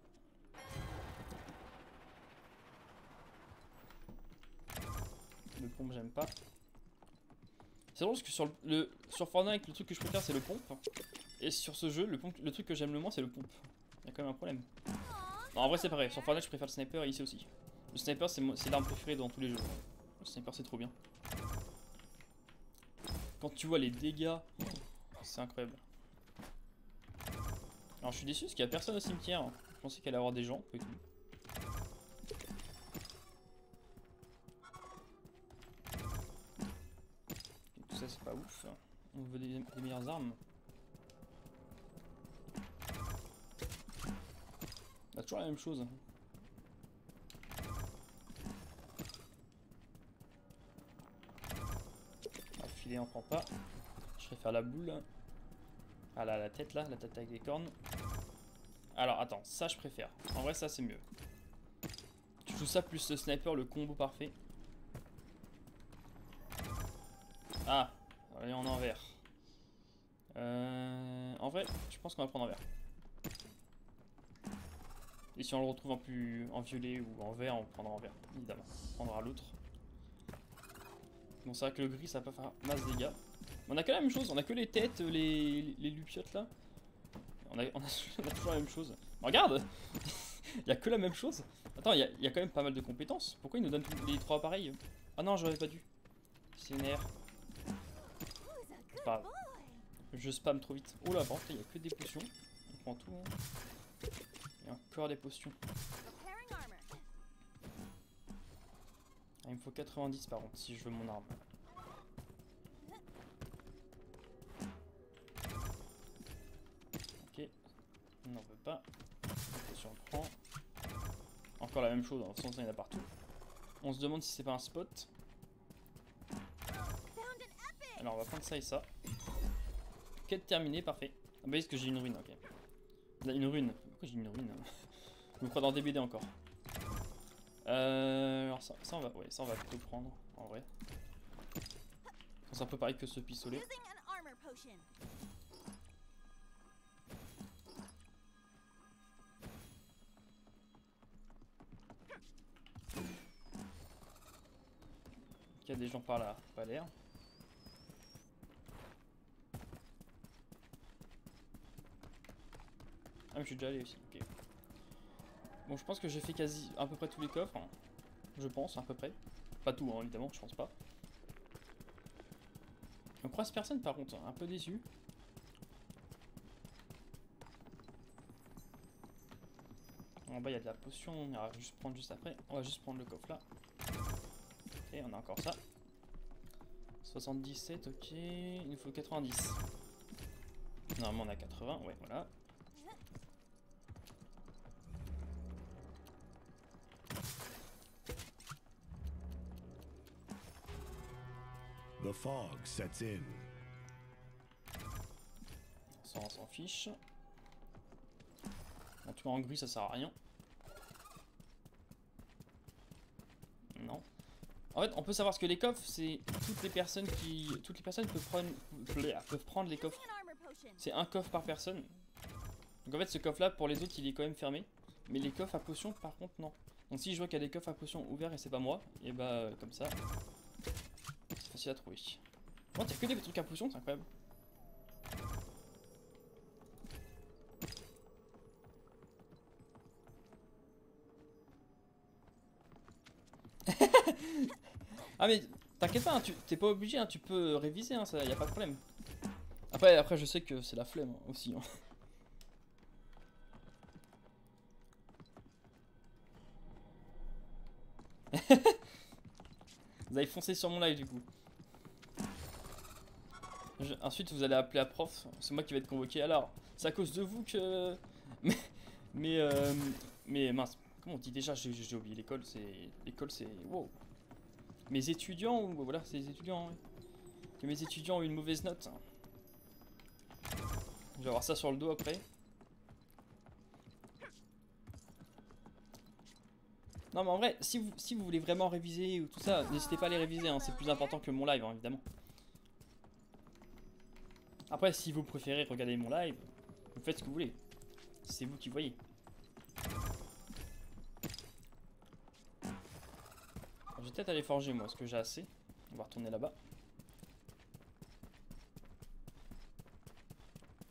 S1: Le pompe, j'aime pas. C'est drôle parce que sur Fortnite, le truc que je préfère, c'est le pompe. Et sur ce jeu, le truc que j'aime le moins, c'est le pompe. Il y a quand même un problème. Non, en vrai, c'est pareil. Sur Fortnite, je préfère le sniper et ici aussi. Le sniper, c'est l'arme préférée dans tous les jeux. Le sniper, c'est trop bien. Quand tu vois les dégâts, c'est incroyable. Alors, je suis déçu parce qu'il n'y a personne au cimetière. Je pensais qu'il allait y avoir des gens, pas du tout. Tout ça, c'est pas ouf. On veut des meilleures armes. On a toujours la même chose. On va filer, on prend pas. Je vais faire la boule. Ah là, la tête là, la tête avec des cornes. Alors attends, ça je préfère. En vrai, ça c'est mieux. Tu joues ça plus le sniper, le combo parfait. Ah, allez en envers. En vrai, je pense qu'on va prendre en vert. Et si on le retrouve en violet ou en vert, on prendra en vert, évidemment. On prendra l'autre. Bon, c'est vrai que le gris, ça va pas faire masse dégâts. On a que la même chose, on a que les têtes, les lupiotes là. On a toujours la même chose. Regarde. Il y a que la même chose. Attends, il y a quand même pas mal de compétences. Pourquoi il nous donne les 3 appareils? Ah non, j'aurais pas dû. C'est une erreur. C'est pas grave. Je spam trop vite. Oh là, par contre, il y a que des potions. On prend tout, hein. Il y a encore des potions. Ah, il me faut 90 par contre si je veux mon arme. Ok, on n'en veut pas. Si on prend. Encore la même chose, en sens il y en a partout. On se demande si c'est pas un spot. Alors on va prendre ça et ça. Quête terminée, parfait. Ah bah est-ce que j'ai une rune, ok. Une rune. Pourquoi j'ai une rune? Je me crois dans DBD encore. Alors ça, on va, ouais, ça on va plutôt prendre en vrai. C'est un peu pareil que ce pistolet.
S3: Using an armor potion.
S1: Il y a des gens par là, pas l'air. Ah mais je suis déjà allé aussi, ok. Bon je pense que j'ai fait quasi à peu près tous les coffres. Hein. Je pense, à peu près. Pas tout hein, évidemment, je pense pas. On croise personne par contre, un peu déçu. En bas il y a de la potion, on ira juste prendre juste après. On va juste prendre le coffre là. Et on a encore ça. 77, ok. Il nous faut 90. Normalement on a 80, ouais voilà.
S2: The fog sets in.
S1: Ça on s'en fiche. En tout cas en gris ça sert à rien. Non. En fait on peut savoir ce que les coffres c'est toutes les personnes peuvent prendre les coffres.
S3: Using an armor potion.
S1: C'est un coffre par personne. Donc en fait ce coffre là pour les autres il est quand même fermé. Mais les coffres à potions par contre non. Donc si je vois qu'il y a des coffres à potions ouverts et c'est pas moi, et bah comme ça c'est facile à trouver. Bon t'as que des trucs à potions, c'est incroyable. Ah mais t'inquiète pas, hein, t'es pas obligé, hein, tu peux réviser, hein, ça y a pas de problème. Après je sais que c'est la flemme hein, aussi. Hein. Vous allez foncer sur mon live du coup. Ensuite vous allez appeler à prof, c'est moi qui vais être convoqué. Alors, c'est à cause de vous que... mais, mais mince, comment on dit déjà, j'ai oublié l'école, c'est... L'école c'est... Wow. Mes étudiants, ou voilà, c'est les étudiants, ouais. Que mes étudiants ont eu une mauvaise note. Je vais avoir ça sur le dos après. Non mais en vrai, si vous voulez vraiment réviser ou tout ça, n'hésitez pas à les réviser, hein, c'est plus important que mon live, hein, évidemment. Après, si vous préférez regarder mon live, vous faites ce que vous voulez. C'est vous qui voyez. Je vais peut-être aller forger moi, parce que j'ai assez. On va retourner là-bas.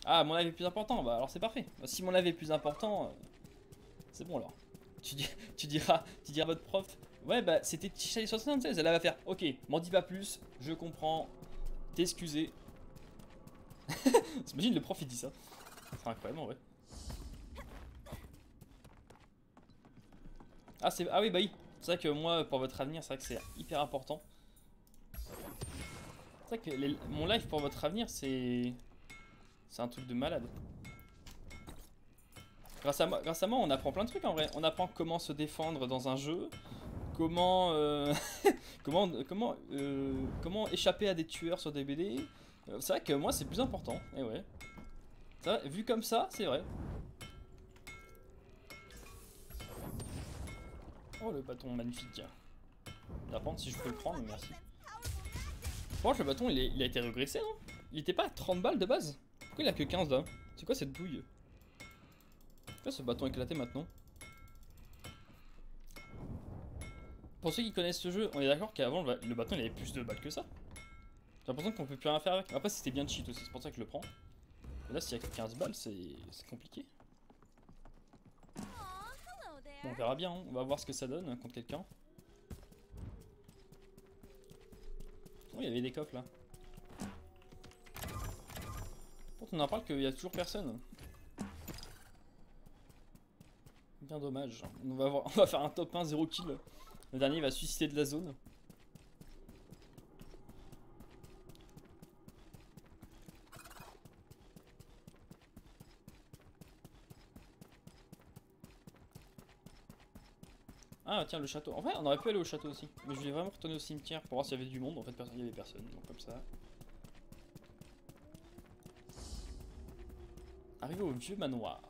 S1: Ah, mon live est plus important, bah alors c'est parfait. Si mon live est plus important, c'est bon alors. Tu diras à votre prof, ouais bah c'était Tichali 76, elle va faire, ok, m'en dis pas plus, je comprends, t'es excusé. T'imagines le prof il dit ça. C'est incroyable en vrai. Ah oui bah oui. C'est vrai que moi pour votre avenir c'est vrai que c'est hyper important. C'est vrai que mon live pour votre avenir c'est un truc de malade. Grâce à moi on apprend plein de trucs en vrai. On apprend comment se défendre dans un jeu. Comment comment échapper à des tueurs sur des BD. C'est vrai que moi c'est plus important. Et ouais. Ça, vu comme ça, c'est vrai. Oh le bâton magnifique. On va prendre si je peux le prendre, merci. Franchement le bâton il a été régressé non? Il était pas à 30 balles de base? Pourquoi il a que 15 là? C'est quoi cette douille? Pourquoi ce bâton éclaté maintenant? Pour ceux qui connaissent ce jeu, on est d'accord qu'avant le bâton il avait plus de balles que ça. J'ai l'impression qu'on peut plus rien faire avec. Après c'était bien cheat aussi, c'est pour ça que je le prends. Et là s'il y a que 15 balles c'est compliqué.
S3: Aw, hello there.
S1: Bon, on verra bien, hein. On va voir ce que ça donne contre quelqu'un. Oh il y avait des coffres là. On en parle qu'il y a toujours personne. Bien dommage. On va faire un top 1 0 kill. Le dernier va se suicider de la zone. Ah tiens le château. En vrai on aurait pu aller au château aussi. Mais je voulais vraiment retourner au cimetière pour voir s'il y avait du monde. En fait il y avait personne. Donc comme ça. Arrivé au vieux manoir.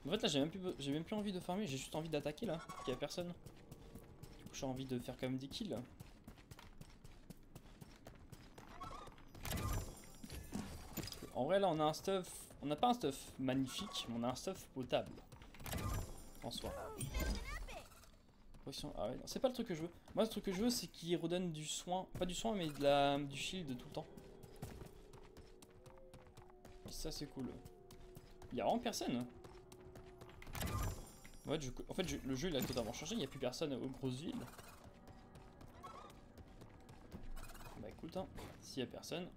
S1: En fait là j'ai même plus envie de farmer, j'ai juste envie d'attaquer là, qu'il y a personne. Du coup j'ai envie de faire quand même des kills. En vrai là on a un stuff, on n'a pas un stuff magnifique, mais on a un stuff potable. En soi. Ah ouais, non, c'est pas le truc que je veux. Moi le truc que je veux c'est qu'il redonne du soin, pas du soin mais du shield tout le temps. Ça c'est cool. Il y a vraiment personne. Ouais, en fait le jeu il a totalement changé, il n'y a plus personne aux grosses villes. Bah écoute, hein, s'il n'y a personne.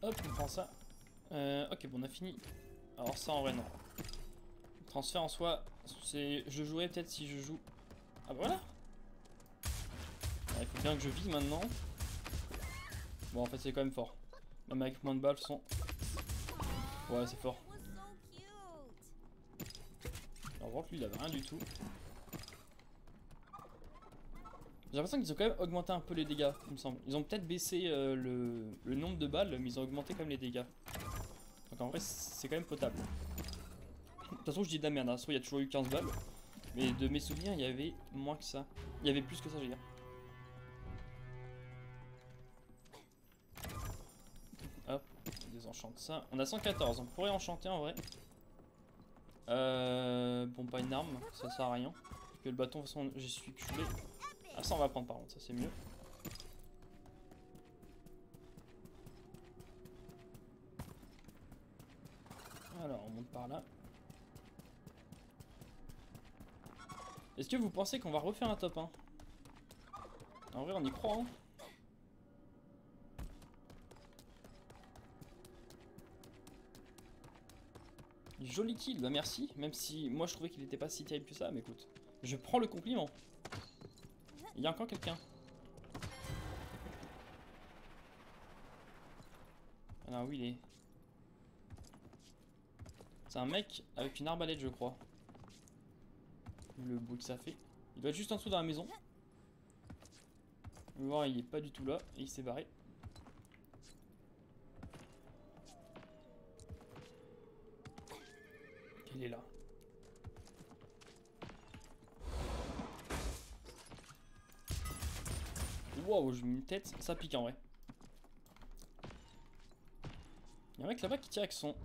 S1: Hop, on prend ça. Ok, bon, on a fini. Alors ça, en vrai, non. Transfert en soi, c'est... Je jouerai peut-être si je joue... Ah bah voilà. Il faut bien que je vis maintenant. Bon, en fait, c'est quand même fort. Même avec moins de balles, sont... Ouais, c'est fort. Alors, voir que lui, il avait rien du tout. J'ai l'impression qu'ils ont quand même augmenté un peu les dégâts, il me semble. Ils ont peut-être baissé le nombre de balles, mais ils ont augmenté quand même les dégâts. Donc en vrai, c'est quand même potable. De toute façon, je dis de la merde, hein. Soit il y a toujours eu 15 balles, mais de mes souvenirs, il y avait moins que ça. Il y avait plus que ça, je veux dire. Hop, on désenchante ça. On a 114, on pourrait enchanter en vrai. Bon, pas une arme, ça sert à rien. Parce que le bâton, de toute façon, j'y suis culé. Ah, ça on va prendre par contre, ça c'est mieux. Alors on monte par là. Est-ce que vous pensez qu'on va refaire un top 1? En vrai on y croit, hein. Joli kill, bah merci. Même si moi je trouvais qu'il était pas si terrible que ça, mais écoute. Je prends le compliment. Il y a encore quelqu'un. Alors oui il est... C'est un mec avec une arbalète je crois. Le bruit que ça fait. Il doit être juste en dessous dans la maison. On va voir, il est pas du tout là et il s'est barré. Il est là. Wow, je mets une tête, ça pique en vrai. Il y a un mec là-bas qui tire avec son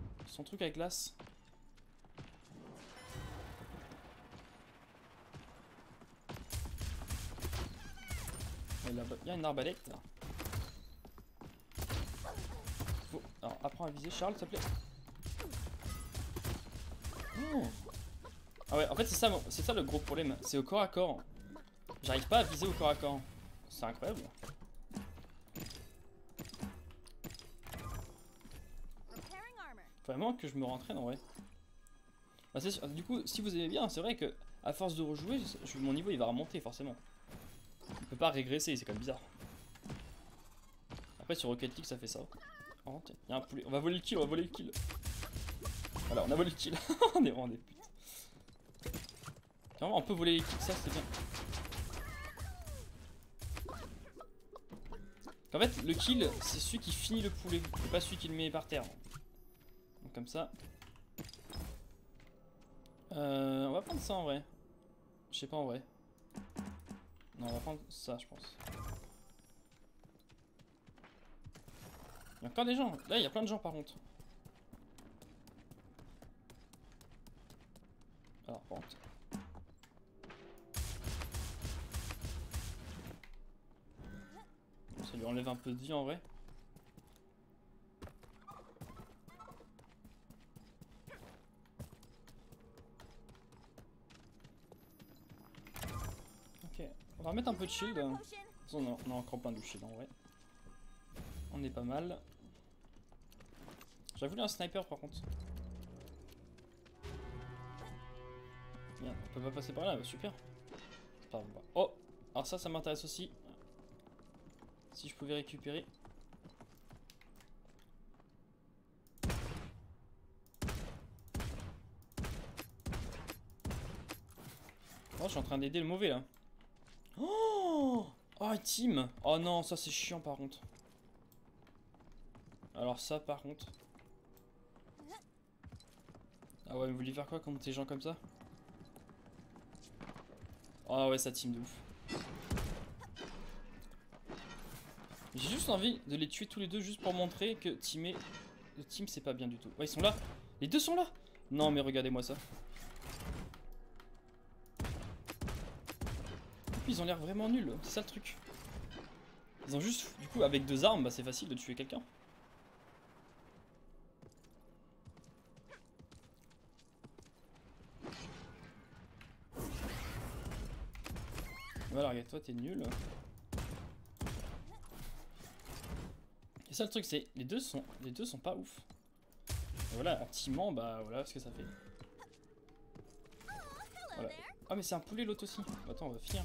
S1: truc à glace. Il y a une arbalète là. Alors apprends à viser Charles s'il te plaît. Oh. Ah ouais en fait c'est ça le gros problème. C'est au corps à corps. J'arrive pas à viser au corps à corps. C'est incroyable. Faut vraiment que je me rentraîne en vrai. Bah, du coup si vous aimez bien c'est vrai que à force de rejouer mon niveau il va remonter forcément. Il peut pas régresser, c'est quand même bizarre. Après sur Rocket League ça fait ça. Oh, il y a un poulet. On va voler le kill, on va voler le kill. Voilà, on a volé le kill. On est vraiment des putes. Vraiment, on peut voler les kills, ça c'est bien. En fait, le kill, c'est celui qui finit le poulet, et pas celui qui le met par terre. Donc comme ça. On va prendre ça en vrai. Je sais pas en vrai. Non, on va prendre ça, je pense. Il y a encore des gens. Là, il y a plein de gens par contre. Alors, par contre. Ça lui enlève un peu de vie en vrai. Ok, on va remettre un peu de shield. On a encore plein de shield en vrai. On est pas mal. J'avais voulu un sniper par contre. Bien, on peut pas passer par là, bah, super. Pas grave. Oh, alors ça m'intéresse aussi. Si je pouvais récupérer. je suis en train d'aider le mauvais là. Oh, oh, team. Oh non, ça c'est chiant par contre. Alors ça par contre. Ah ouais, mais vous voulez faire quoi contre des gens comme ça? Ah ouais, ça team de ouf. J'ai juste envie de les tuer tous les deux juste pour montrer que teamer... Le team c'est pas bien du tout. Ouais, ils sont là. Les deux sont là. Non mais regardez-moi ça. Et puis ils ont l'air vraiment nuls. C'est ça le truc. Ils ont juste... Du coup avec deux armes, bah, c'est facile de tuer quelqu'un. Voilà, regarde, toi t'es nul. Et ça le truc, c'est les deux sont pas ouf. Et voilà, en teamant, bah voilà ce que ça fait. Voilà. Ah mais c'est un poulet l'autre aussi. Attends, on va finir.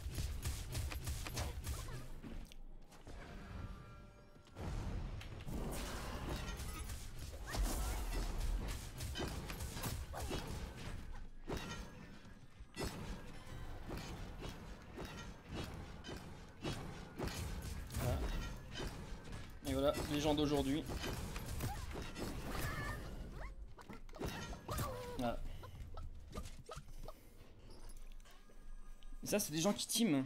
S1: Voilà. Et voilà, les gens d'aujourd'hui. Voilà. Et ça, c'est des gens qui team.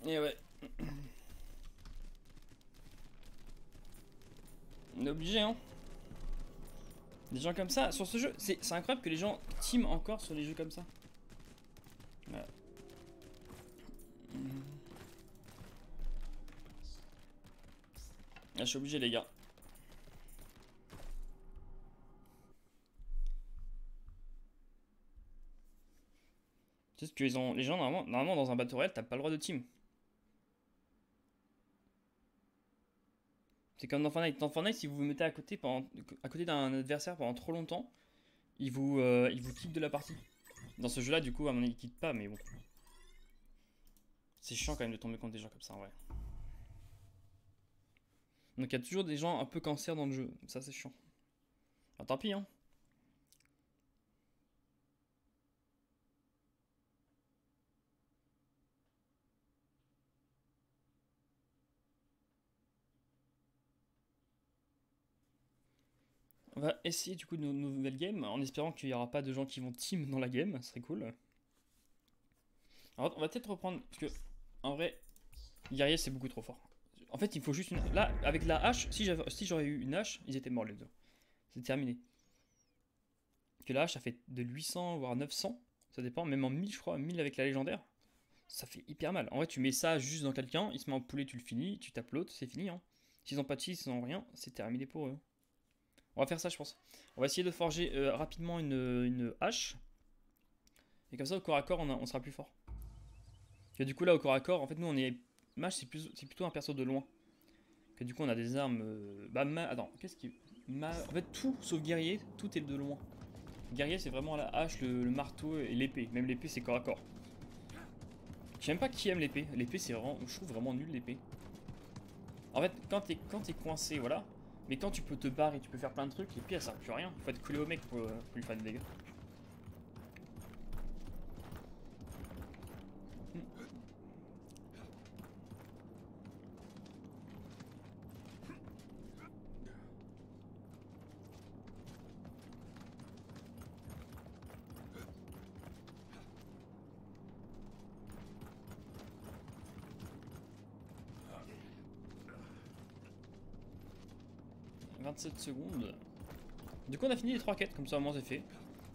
S1: Et ouais. On est obligé, hein. Des gens comme ça, sur ce jeu, c'est incroyable que les gens team encore sur les jeux comme ça. Voilà. Ah, je suis obligé, les gars. C'est ce qu'ils ont. Les gens, normalement dans un battle royale, t'as pas le droit de team. C'est comme dans Fortnite. Dans Fortnite, si vous vous mettez à côté d'un adversaire pendant trop longtemps, il vous quitte de la partie. Dans ce jeu-là, du coup, à mon avis, il quitte pas, mais bon. C'est chiant quand même de tomber contre des gens comme ça, en vrai. Donc il y a toujours des gens un peu cancer dans le jeu. Ça, c'est chiant. Ah, tant pis, hein. On va essayer du coup de nouvelle game en espérant qu'il n'y aura pas de gens qui vont team dans la game, ce serait cool. Alors, on va peut-être reprendre, parce que en vrai, guerrier c'est beaucoup trop fort. En fait, il faut juste une. Là, avec la hache, si j'aurais eu une hache, ils étaient morts les deux. C'est terminé. Que la hache, ça fait de 800 voire 900, ça dépend, même en 1000, je crois, 1000 avec la légendaire. Ça fait hyper mal. En vrai, tu mets ça juste dans quelqu'un, il se met en poulet, tu le finis, tu tapes l'autre, c'est fini. Hein. S'ils ont pas de cheese, ils ont rien, c'est terminé pour eux. On va faire ça, je pense. On va essayer de forger rapidement une hache. Et comme ça, au corps à corps, on sera plus fort. Et du coup, là, au corps à corps, en fait, nous, on est. Mage, c'est plutôt un perso de loin. Que du coup, on a des armes. Attends, qu'est-ce qui. En fait, tout sauf guerrier, tout est de loin. Guerrier, c'est vraiment la hache, le marteau et l'épée. Même l'épée, c'est corps à corps. Je sais même pas qui aime l'épée. L'épée, c'est vraiment. Je trouve vraiment nul l'épée. En fait, quand t'es coincé, voilà. Mais quand tu peux te barrer, tu peux faire plein de trucs, l'épée, elle sert plus à rien. Il faut être collé au mec pour lui faire des dégâts. 27 secondes. Du coup, on a fini les 3 quêtes, comme ça au moins c'est fait.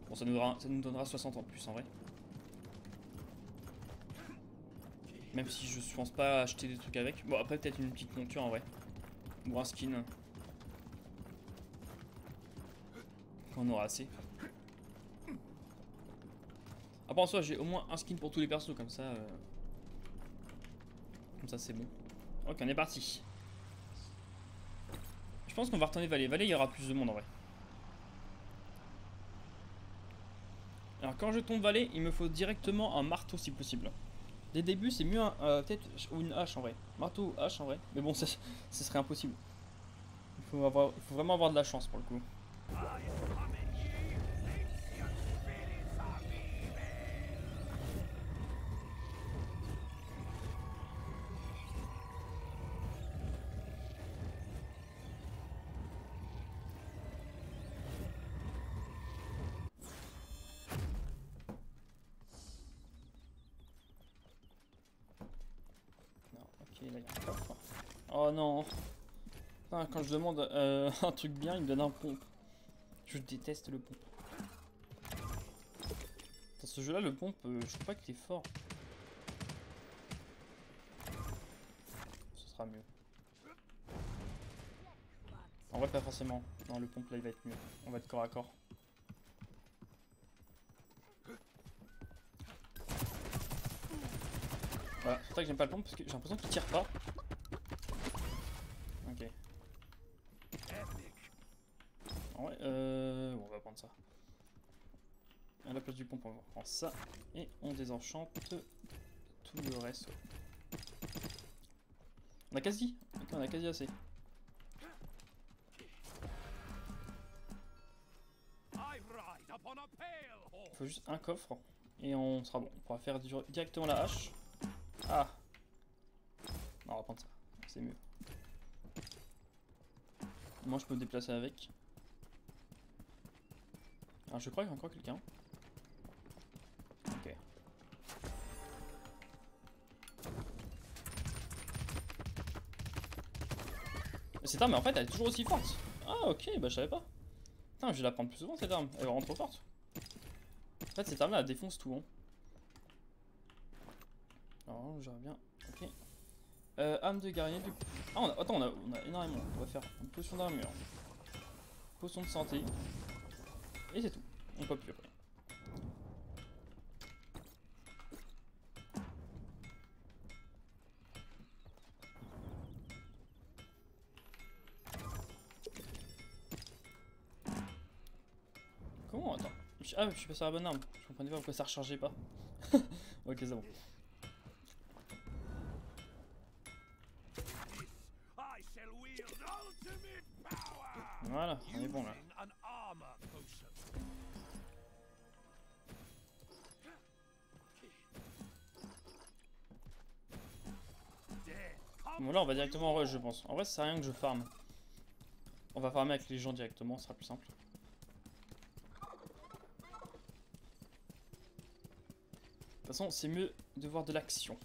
S1: Bon, ça nous donnera 60 en plus en vrai. Même si je pense pas acheter des trucs avec. Bon, après, peut-être une petite monture en vrai. Ou un skin. Quand on aura assez. Après, en soi, j'ai au moins un skin pour tous les persos, comme ça. Comme ça, c'est bon. Ok, on est parti. Je pense qu'on va retourner Vallée. Vallée, il y aura plus de monde en vrai. Alors, quand je tombe Vallée, il me faut directement un marteau si possible. Dès le début, c'est mieux peut-être ou une hache en vrai. Marteau ou hache en vrai. Mais bon, ce serait impossible. Il faut vraiment avoir de la chance pour le coup. là, il y a un coffre. Oh non. Putain, quand je demande un truc bien, il me donne un pompe. Je déteste le pompe. Dans ce jeu-là, le pompe, je trouve pas qu'il est fort. Ce sera mieux. En vrai, pas forcément. Non, le pompe là, il va être mieux. On va être corps à corps. Voilà, c'est pour ça que j'aime pas le pompe parce que j'ai l'impression qu'il tire pas. Ok. Ouais, bon, on va prendre ça. À la place du pompe, on va prendre ça. Et on désenchante tout le reste. On a quasi. Ok, on a quasi assez. Il faut juste un coffre. Et on sera bon. On pourra faire directement la hache. Ah. Non, on va prendre ça. C'est mieux. Moi, je peux me déplacer avec. Alors, je crois qu'il y a encore quelqu'un. Ok. Cette arme, en fait, elle est toujours aussi forte. Ah, ok, bah je savais pas. Putain, je vais la prendre plus souvent cette arme. Elle est vraiment trop forte. En fait, cette arme-là, elle défonce tout. Hein. Alors, j'aurais bien. Ok. Âme de guerrier, du coup. Ah, attends, on a énormément. On va faire une potion d'armure. Potion de santé. Et c'est tout. On peut plus après. Comment? Attends. Ah, je suis passé à la bonne arme. Je comprenais pas pourquoi ça rechargeait pas. Ok, c'est bon. Voilà, on est bon là. Bon là on va directement en rush je pense. En vrai ça sert à rien que je farm. On va farmer avec les gens directement, ce sera plus simple. De toute façon c'est mieux de voir de l'action.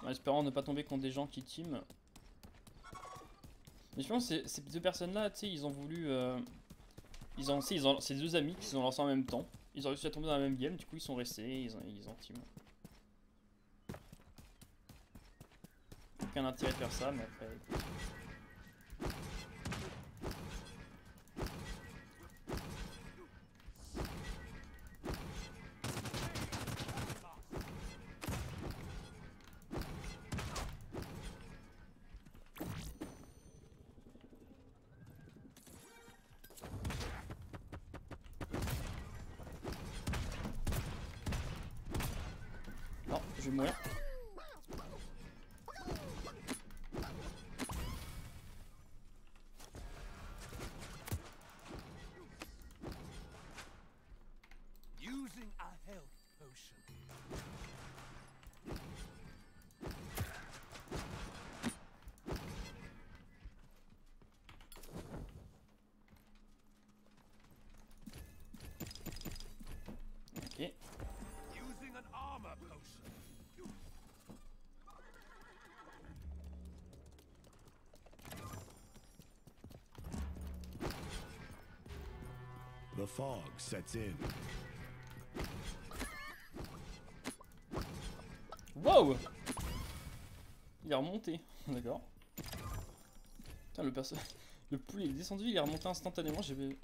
S1: En espérant ne pas tomber contre des gens qui team. Mais je pense que ces deux personnes là, tu sais, ils ont voulu... c'est deux amis qui ont lancé en même temps. Ils ont réussi à tomber dans la même game, du coup ils sont restés, ils ont team. Aucun intérêt de faire ça, mais après... Non, je vais mourir. Ok.
S2: The fog sets in.
S1: Wow! Il est remonté, d'accord. Putain, le poulet il est descendu, il est remonté instantanément, j'ai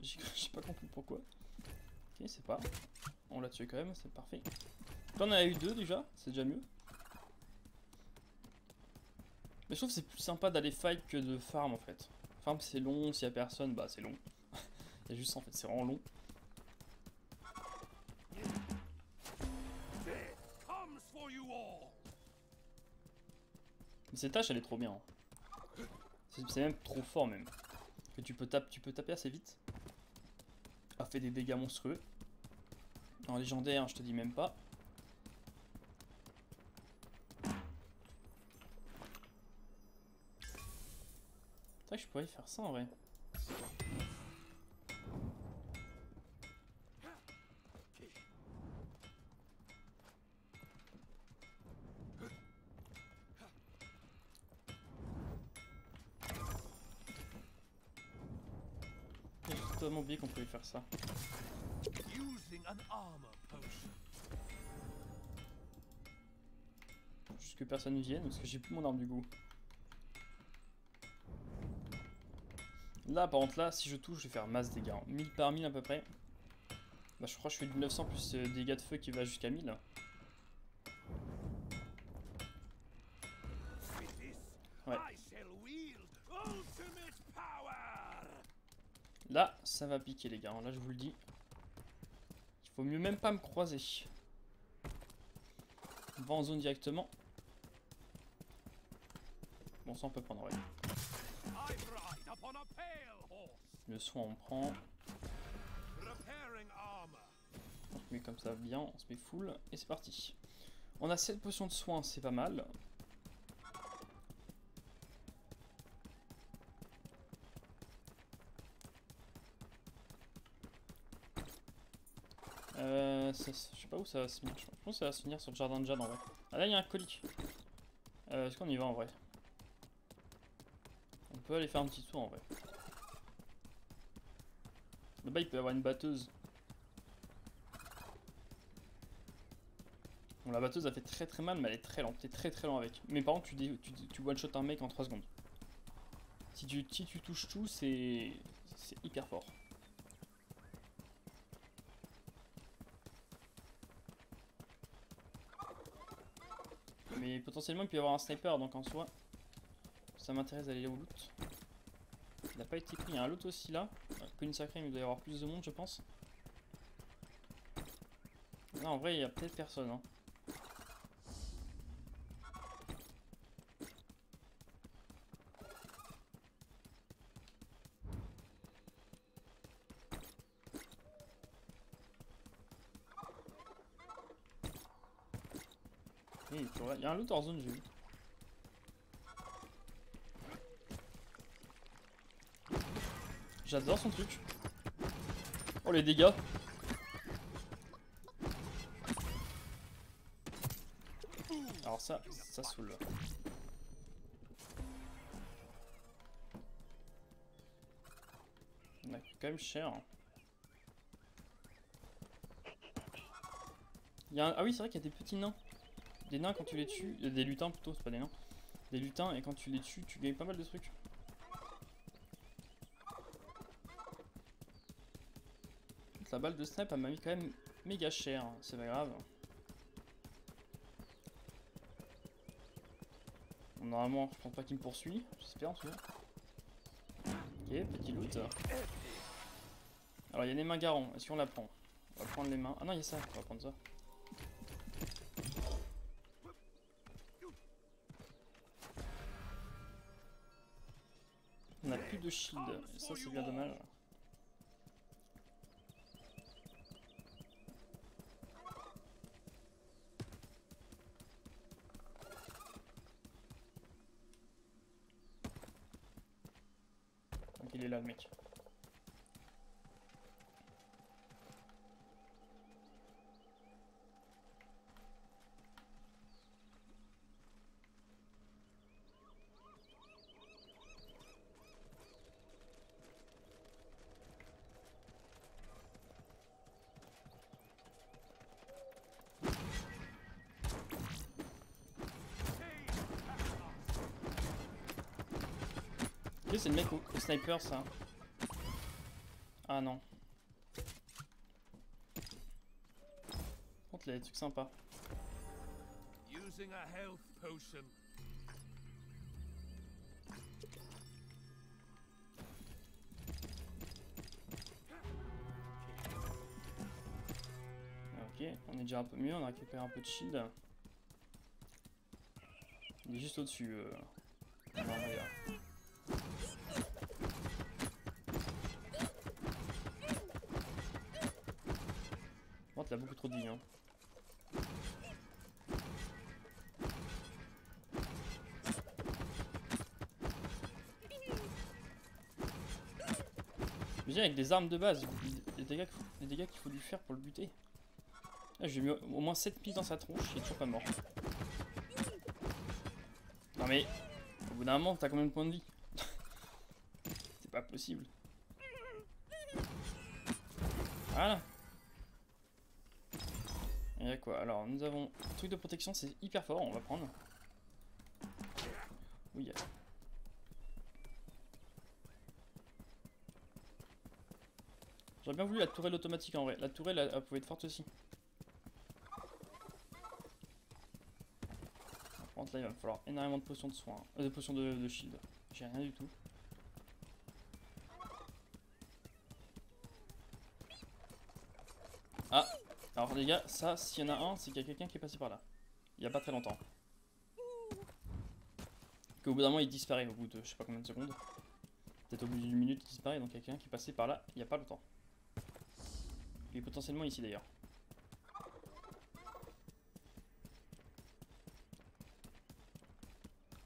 S1: pas compris pourquoi. Ok, c'est pas. On l'a tué quand même, c'est parfait. Là, on en a eu deux déjà, c'est déjà mieux. Mais je trouve que c'est plus sympa d'aller fight que de farm en fait. Farm c'est long, s'il y a personne, bah c'est long. Il y a juste ça en fait, c'est vraiment long. Mais cette tâche elle est trop bien. Hein. C'est même trop fort même. Que tu peux taper assez vite. A fait des dégâts monstrueux. En légendaire, je te dis même pas. C'est vrai que je pourrais faire ça en vrai. totalement oublié qu'on pouvait faire ça.
S2: Using an armor potion.
S1: Juste que personne ne vienne parce que j'ai plus mon arme du coup. Là par contre là si je touche je vais faire masse dégâts. 1000 par 1000 à peu près. Bah je crois que je fais du 900 plus dégâts de feu qui va jusqu'à 1000. Ouais. Là ça va piquer les gars, là je vous le dis. Il faut mieux même pas me croiser. On va en zone directement. Bon ça on peut prendre ouais. Le soin on prend. On se met comme ça bien, on se met full et c'est parti. On a 7 potions de soin, c'est pas mal. Je sais pas où ça va se finir. Je pense que ça va se finir sur le jardin de jade en vrai. Ah là il y a un colis. Est-ce qu'on y va en vrai? On peut aller faire un petit tour en vrai. Là-bas il peut y avoir une batteuse. Bon la batteuse a fait très très mal mais elle est très lente. T'es très lent avec. Mais par contre tu one shot un mec en 3 secondes. Si tu touches tout c'est hyper fort. Mais potentiellement il peut y avoir un sniper donc en soi ça m'intéresse d'aller au loot. Il n'a pas été pris, il y a un loot aussi là. Colline sacrée mais il doit y avoir plus de monde je pense. Là en vrai il y a peut-être personne hein. Oui, il y a un loot hors zone j'ai vu. J'adore son truc. Oh les dégâts. Alors ça saoule. On a quand même cher. Ah oui c'est vrai qu'il y a des petits nains. Des nains quand tu les tues, des lutins plutôt, c'est pas des nains. Des lutins et quand tu les tues, tu gagnes pas mal de trucs. La balle de snipe elle m'a mis quand même méga cher, c'est pas grave. Bon, normalement je pense pas qu'il me poursuit, j'espère en tout cas. Ok, petit loot. Alors il y a des mains garants, est-ce qu'on la prend? On va prendre les mains. Ah non il y a ça, on va prendre ça. On a plus de shield, et ça c'est bien dommage. Donc il est là le mec. Ok, c'est le mec au sniper ça. Ah non. Par contre, il y a des trucs sympas.
S2: Using a health potion.
S1: Ok, on est déjà un peu mieux, on a récupéré un peu de shield. Il est juste au-dessus. Non, regarde. Par contre, il a beaucoup trop de vie. Hein. Je veux dire, avec des armes de base, les dégâts qu'il faut lui faire pour le buter. Là, j'ai mis au moins 7 pieds dans sa tronche, il est toujours pas mort. Non mais, au bout d'un moment, t'as combien de points de vie? C'est pas possible. Voilà. Et y'a quoi? Alors, nous avons un truc de protection, c'est hyper fort, on va prendre. Oui. J'aurais bien voulu la tourelle automatique en vrai. La tourelle, elle pouvait être forte aussi. Par contre, là, il va me falloir énormément de potions de soins. De potions de shield. J'ai rien du tout. Ah! Alors, les gars, ça, s'il y en a un, c'est qu'il y a quelqu'un qui est passé par là. Il y a pas très longtemps. Qu'au bout d'un moment, il disparaît. Au bout de je sais pas combien de secondes. Peut-être au bout d'une minute, il disparaît. Donc, il y a quelqu'un qui est passé par là il y a pas longtemps. Il est potentiellement ici d'ailleurs.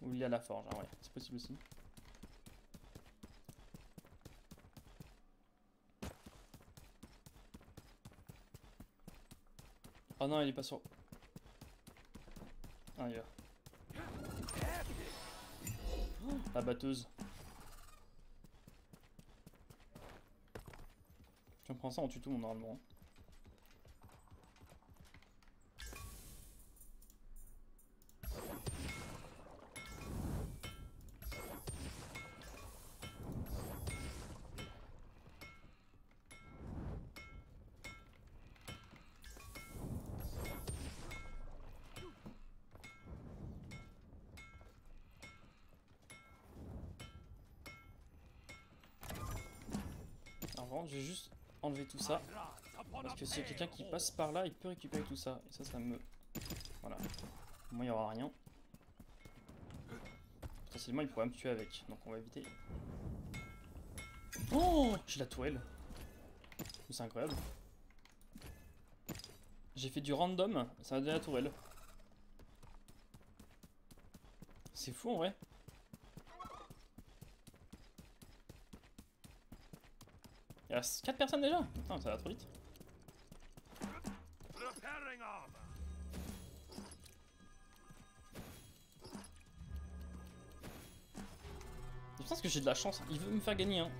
S1: Ou il y a la forge, hein, ouais, c'est possible aussi. Oh non, il est pas sur. Ah, il est là. Oh, la batteuse. Si on prend ça, on tue tout le monde normalement. Alors, je vais juste enlever tout ça. Parce que s'il y a quelqu'un qui passe par là, il peut récupérer tout ça. Et ça me... Voilà. Moi, il n'y aura rien. Potentiellement, il pourrait me tuer avec. Donc, on va éviter. Oh! J'ai la tourelle. C'est incroyable. J'ai fait du random, ça m'a donné la tourelle. C'est fou en vrai. Il reste 4 personnes déjà. Putain, ça va trop vite. Je pense que j'ai de la chance. Il veut me faire gagner. Hein.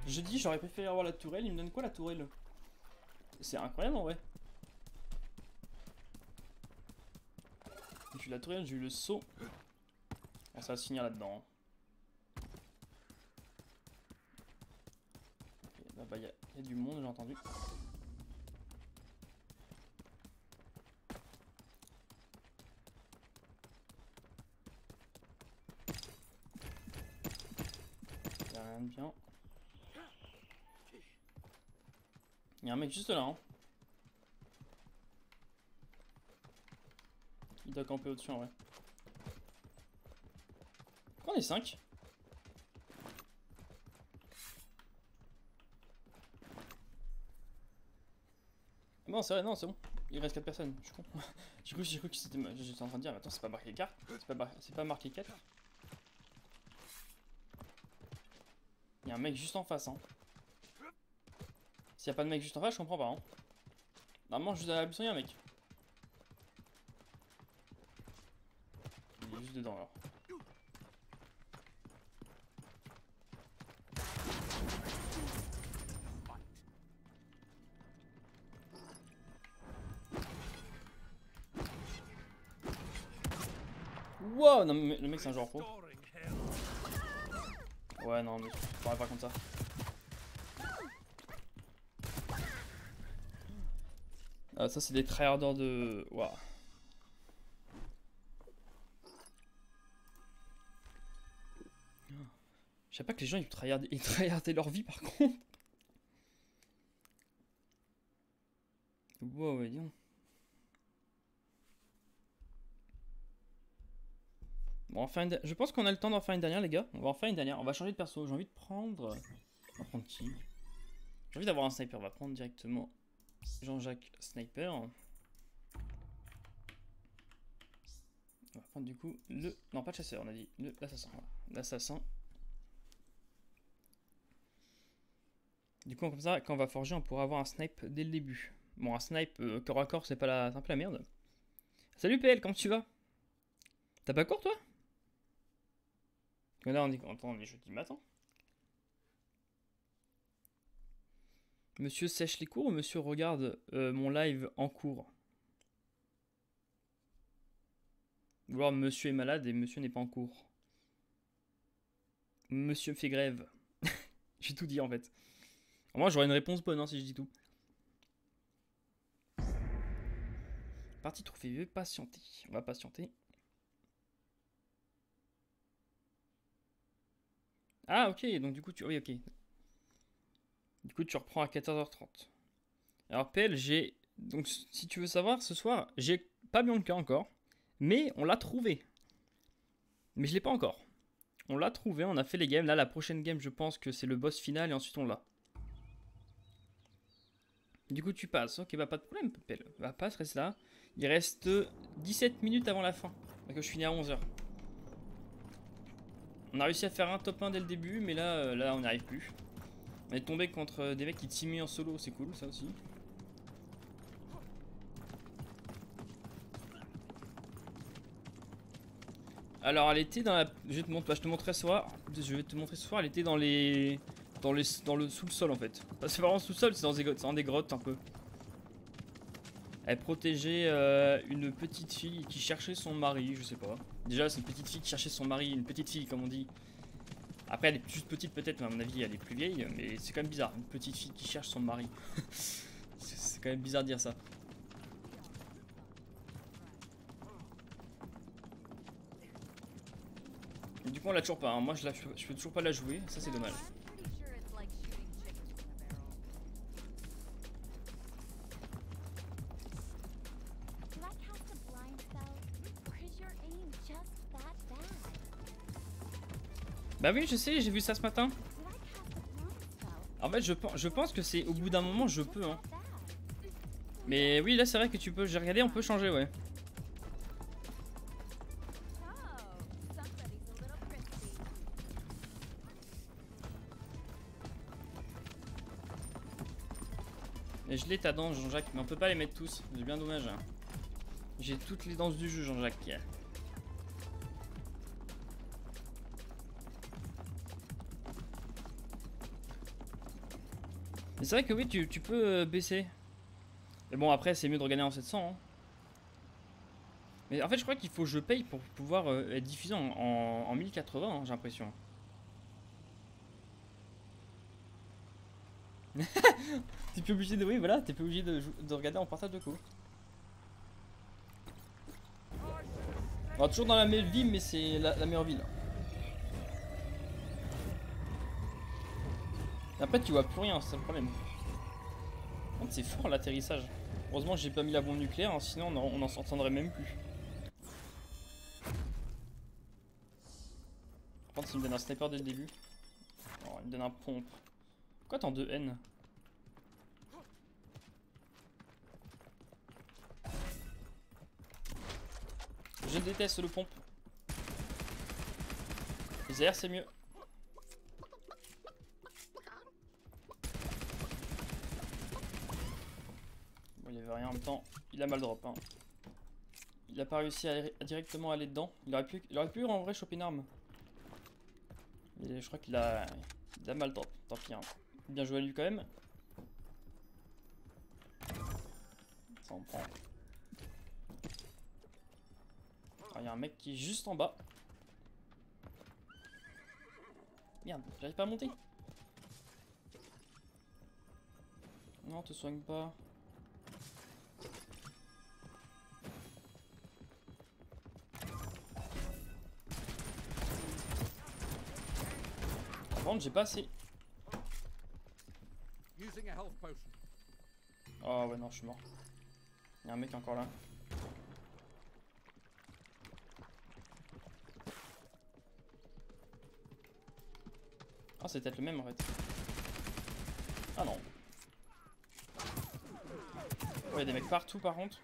S1: Je dis, j'aurais préféré avoir la tourelle. Il me donne quoi la tourelle? C'est incroyable en vrai. J'ai eu la tourelle, j'ai eu le saut. Bon, ça va se finir là-dedans. Okay, là-bas, il y a du monde, j'ai entendu. Il n'y a rien de bien. Il y a un mec juste là. Hein. Il doit camper au-dessus en vrai. Pourquoi on est 5? Bon, c'est vrai, non, c'est bon. Il reste 4 personnes, je suis con. J'ai cru que c'était. J'étais en train de dire, mais attends, c'est pas marqué 4. C'est pas marqué 4. Il y a un mec juste en face, hein. S'il y a pas de mec juste en face, je comprends pas, hein. Normalement, juste à la buisson, il y a un mec. Il est juste dedans alors. Wow, non mais le mec c'est un joueur pro. Ouais non mais je parle pas comme ça. Ah, ça c'est des tryharders de... Waouh. Je sais pas que les gens ils tryhardaient leur vie par contre. Wow, ouais, dis donc. Bon, on va faire je pense qu'on a le temps d'en faire une dernière, les gars. On va en faire une dernière. On va changer de perso. J'ai envie de prendre. On va prendre qui? J'ai envie d'avoir un sniper. On va prendre directement Jean-Jacques Sniper. On va prendre du coup le. Non, pas de chasseur, on a dit l'assassin. Voilà. L'assassin. Du coup, comme ça, quand on va forger, on pourra avoir un snipe dès le début. Bon, un snipe corps à corps, c'est un peu la merde. Salut PL, comment tu vas? T'as pas cours toi? Là, on est jeudi matin. Monsieur sèche les cours ou monsieur regarde mon live en cours? Ou alors monsieur est malade et monsieur n'est pas en cours. Monsieur fait grève. J'ai tout dit en fait. Moi j'aurais une réponse bonne hein, si je dis tout. Partie trophée, patienter. On va patienter. Ah ok, donc du coup tu... Oui ok. Du coup tu reprends à 14h30. Alors PL, j'ai... Donc si tu veux savoir, ce soir, j'ai pas Bianca encore. Mais on l'a trouvé. Mais je l'ai pas encore. On l'a trouvé, on a fait les games. Là la prochaine game je pense que c'est le boss final et ensuite on l'a. Du coup tu passes. Ok bah pas de problème PL. Bah passe, reste là. Il reste 17 minutes avant la fin. Donc je finis à 11h. On a réussi à faire un top 1 dès le début, mais là on n'y arrive plus. On est tombé contre des mecs qui teamaient en solo, c'est cool ça aussi. Alors elle était dans la... Je vais te montrer ce soir. Elle était dans les... Dans le sous-sol en fait. C'est vraiment sous-sol, c'est dans des grottes un peu. Elle protégeait une petite fille qui cherchait son mari, je sais pas. Déjà c'est une petite fille qui cherchait son mari, une petite fille comme on dit. Après elle est juste petite peut-être, mais à mon avis elle est plus vieille, mais c'est quand même bizarre, une petite fille qui cherche son mari. C'est quand même bizarre de dire ça. Et du coup on l'a toujours pas, hein. Moi je peux toujours pas la jouer, ça c'est dommage. Bah oui je sais, j'ai vu ça ce matin. En fait je pense que c'est au bout d'un moment je peux hein. Mais oui là c'est vrai que tu peux, j'ai regardé on peut changer ouais. Et je l'ai ta danse Jean-Jacques, mais on peut pas les mettre tous, c'est bien dommage hein. J'ai toutes les danses du jeu Jean-Jacques. Mais c'est vrai que oui tu peux baisser. Mais bon après c'est mieux de regarder en 700 hein. Mais en fait je crois qu'il faut que je paye pour pouvoir être diffusé en 1080 hein, j'ai l'impression. T'es plus obligé de... Oui voilà, t'es plus obligé de regarder en portable de coup. Alors toujours dans la même ville mais c'est la meilleure ville. Et après tu vois plus rien, c'est le problème. C'est fort l'atterrissage. Heureusement j'ai pas mis la bombe nucléaire, hein, sinon on n'en s'entendrait même plus. Par contre s'il me donne un sniper dès le début. Oh, il me donne un pompe. Pourquoi tant de haine? Je déteste le pompe. Les airs c'est mieux. Bon il y avait rien en même temps. Il a mal drop hein. Il a pas réussi à directement aller dedans. Il aurait pu en vrai choper une arme. Et je crois qu'il a mal drop. Tant pis hein. Bien joué à lui quand même. Ça en prend. Alors il y a un mec qui est juste en bas. Merde, j'arrive pas à monter. Non, te soigne pas. Par contre, j'ai pas assez. Oh ouais, non, je suis mort. Il y a un mec encore là. Ah, c'est peut-être le même en fait. Ah non. Ouais, il y a des mecs partout par contre.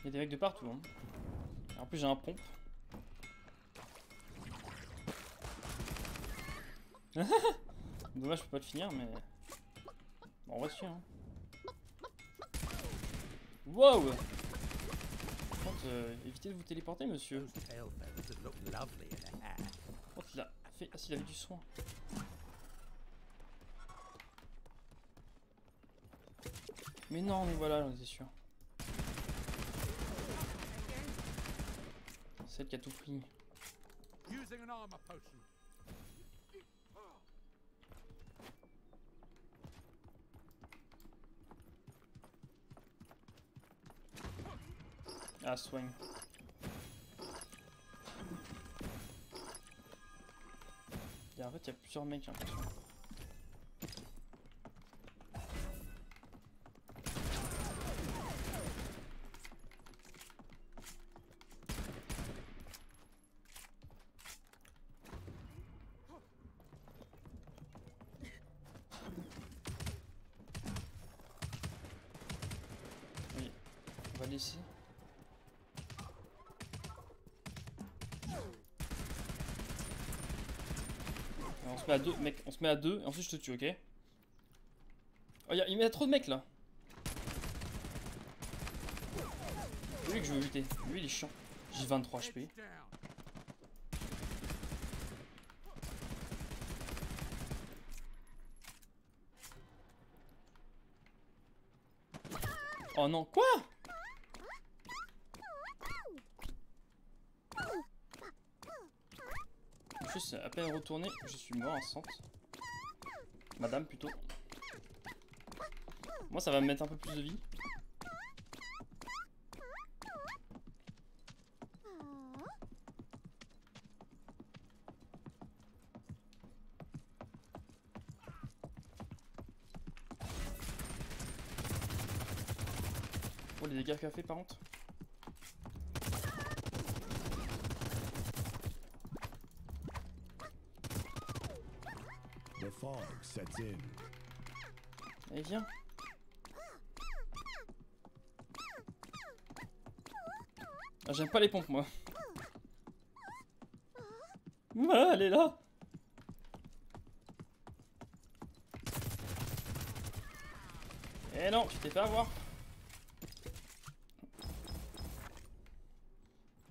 S1: Il y a des mecs de partout. Hein. En plus, j'ai un pompe. Dommage, je peux pas le finir, mais. Bon, on va dessus. Hein. Wow. Par contre, évitez de vous téléporter, monsieur.
S4: Those tail feathers that look lovely in a hat.
S1: Par contre, il a fait... Ah, s'il avait du soin. Mais non, mais voilà, j'en étais sûr. Celle qui a tout pris.
S2: Using an armor potion.
S1: Ah, soigne. En fait, il y a plusieurs mecs, j'ai l'impression. Oui, on va laisser. On se met à deux, mec, on se met à deux, et ensuite je te tue, ok? Oh, il y a trop de mecs là! C'est lui que je veux lutter, lui il est chiant. J'ai 23 HP.
S2: Heads down.
S1: Oh non, quoi? Je suis à peine retourné, je suis mort, instant. Madame plutôt. Moi ça va me mettre un peu plus de vie. Oh les dégâts qu'il a fait par contre.
S5: The fog sets in.
S1: Allez viens. Ah, j'aime pas les pompes moi. Ah, elle est là. Eh non, tu t'es fait avoir.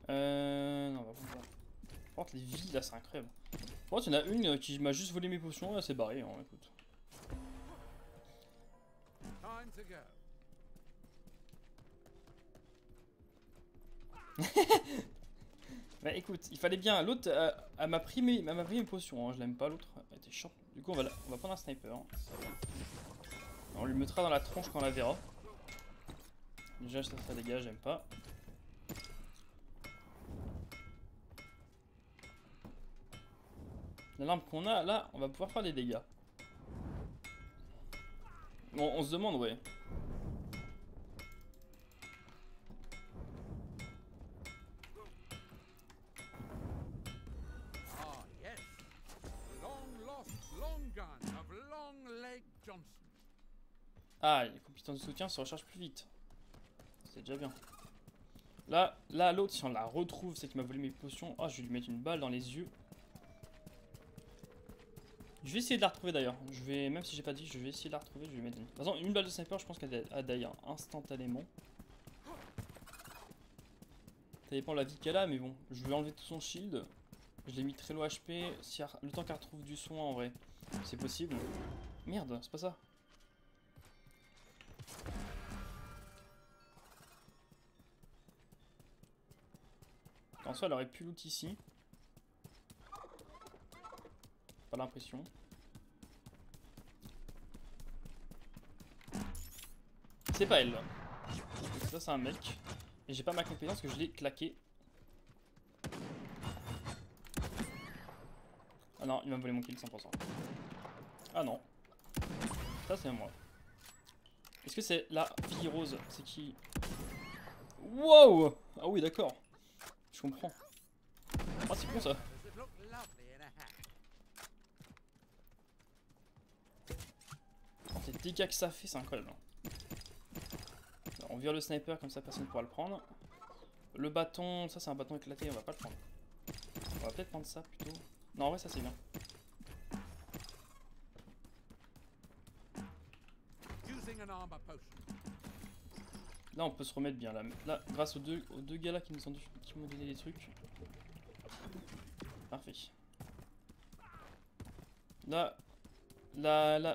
S1: Non, on va voir. Par contre, les vies là, c'est incroyable. Par contre, il y en a une qui m'a juste volé mes potions, elle s'est barrée, hein, écoute.
S2: Time to go.
S1: Bah écoute, il fallait bien. L'autre, elle m'a pris mes potions, hein. Je l'aime pas l'autre, elle était chiante. Du coup, on va prendre un sniper. Hein. On lui mettra dans la tronche quand on la verra. Déjà, ça dégage, j'aime pas. La lampe qu'on a là, on va pouvoir faire des dégâts. Bon, on se demande, ouais.
S2: Ah yes. Long lost long gun of Long Leg Johnson.
S1: Ah, les compétences de soutien se rechargent plus vite. C'est déjà bien. Là l'autre, si on la retrouve, c'est qu'il m'a volé mes potions. Oh, je vais lui mettre une balle dans les yeux. Je vais essayer de la retrouver d'ailleurs. Je vais, même si j'ai pas dit, je vais essayer de la retrouver. Je vais lui mettre une. De toute façon, une balle de sniper, je pense qu'elle a d'ailleurs instantanément. Ça dépend de la vie qu'elle a, mais bon, je vais enlever tout son shield. Je l'ai mis très low HP. Si le temps qu'elle retrouve du soin, en vrai, c'est possible. Merde, c'est pas ça. En soi, elle aurait pu loot ici. Pas l'impression. C'est pas elle. Ça, c'est un mec. Et j'ai pas ma compétence que je l'ai claqué. Ah non, il m'a volé mon kill 100%. Ah non. Ça, c'est moi. Est-ce que c'est la fille rose? C'est qui? Wow! Ah oui, d'accord. Je comprends. Ah, c'est con ça.
S4: Feathers that look lovely in a hat.
S1: Les dégâts que ça fait, c'est incroyable. Alors, on vire le sniper, comme ça personne ne pourra le prendre. Le bâton, ça c'est un bâton éclaté, on va pas le prendre. On va peut-être prendre ça plutôt. Non, en vrai, ça c'est bien.
S2: Using an armor potion.
S1: Là, on peut se remettre bien. Là grâce aux deux gars là qui m'ont donné des trucs. Parfait. Là,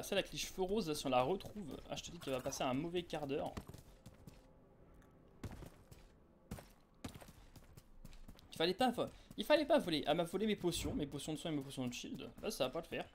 S1: celle avec les cheveux roses, là, si on la retrouve, ah, je te dis qu'elle va passer un mauvais quart d'heure. Il fallait pas voler. Elle m'a volé mes potions de soin et mes potions de shield. Là, ça va pas le faire.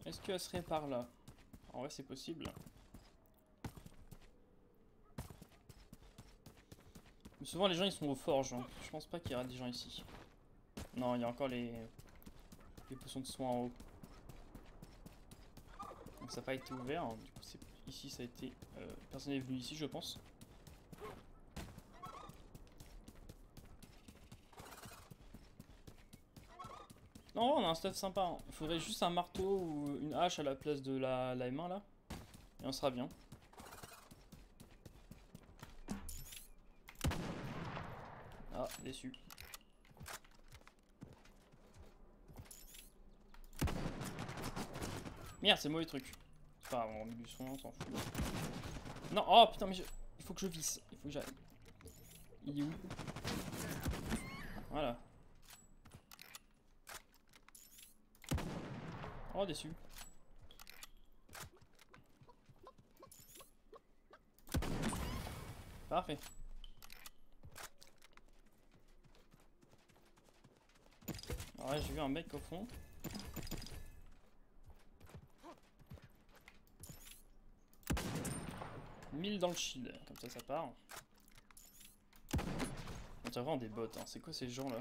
S1: Est-ce qu'elle serait par là? En vrai, c'est possible. Mais souvent, les gens ils sont aux forges. Hein. Je pense pas qu'il y aura des gens ici. Non, il y a encore les potions de soins en haut. Donc ça n'a pas été ouvert. Hein. Du coup, ici, ça a été. Personne n'est venu ici, je pense. Non, on a un stuff sympa. Hein. Il faudrait juste un marteau ou une hache à la place de la M1 là. Et on sera bien. Ah, déçu. Merde, c'est mauvais truc. C'est pas grave, on remet du son, on s'en fout. Non, oh putain, mais il faut que je visse. Il faut que j'aille. Il est où? Voilà. Oh, déçu. Parfait. Alors là, j'ai vu un mec au fond. Mille dans le shield, comme ça part. On dirait vraiment des bots, hein. C'est quoi ces gens là?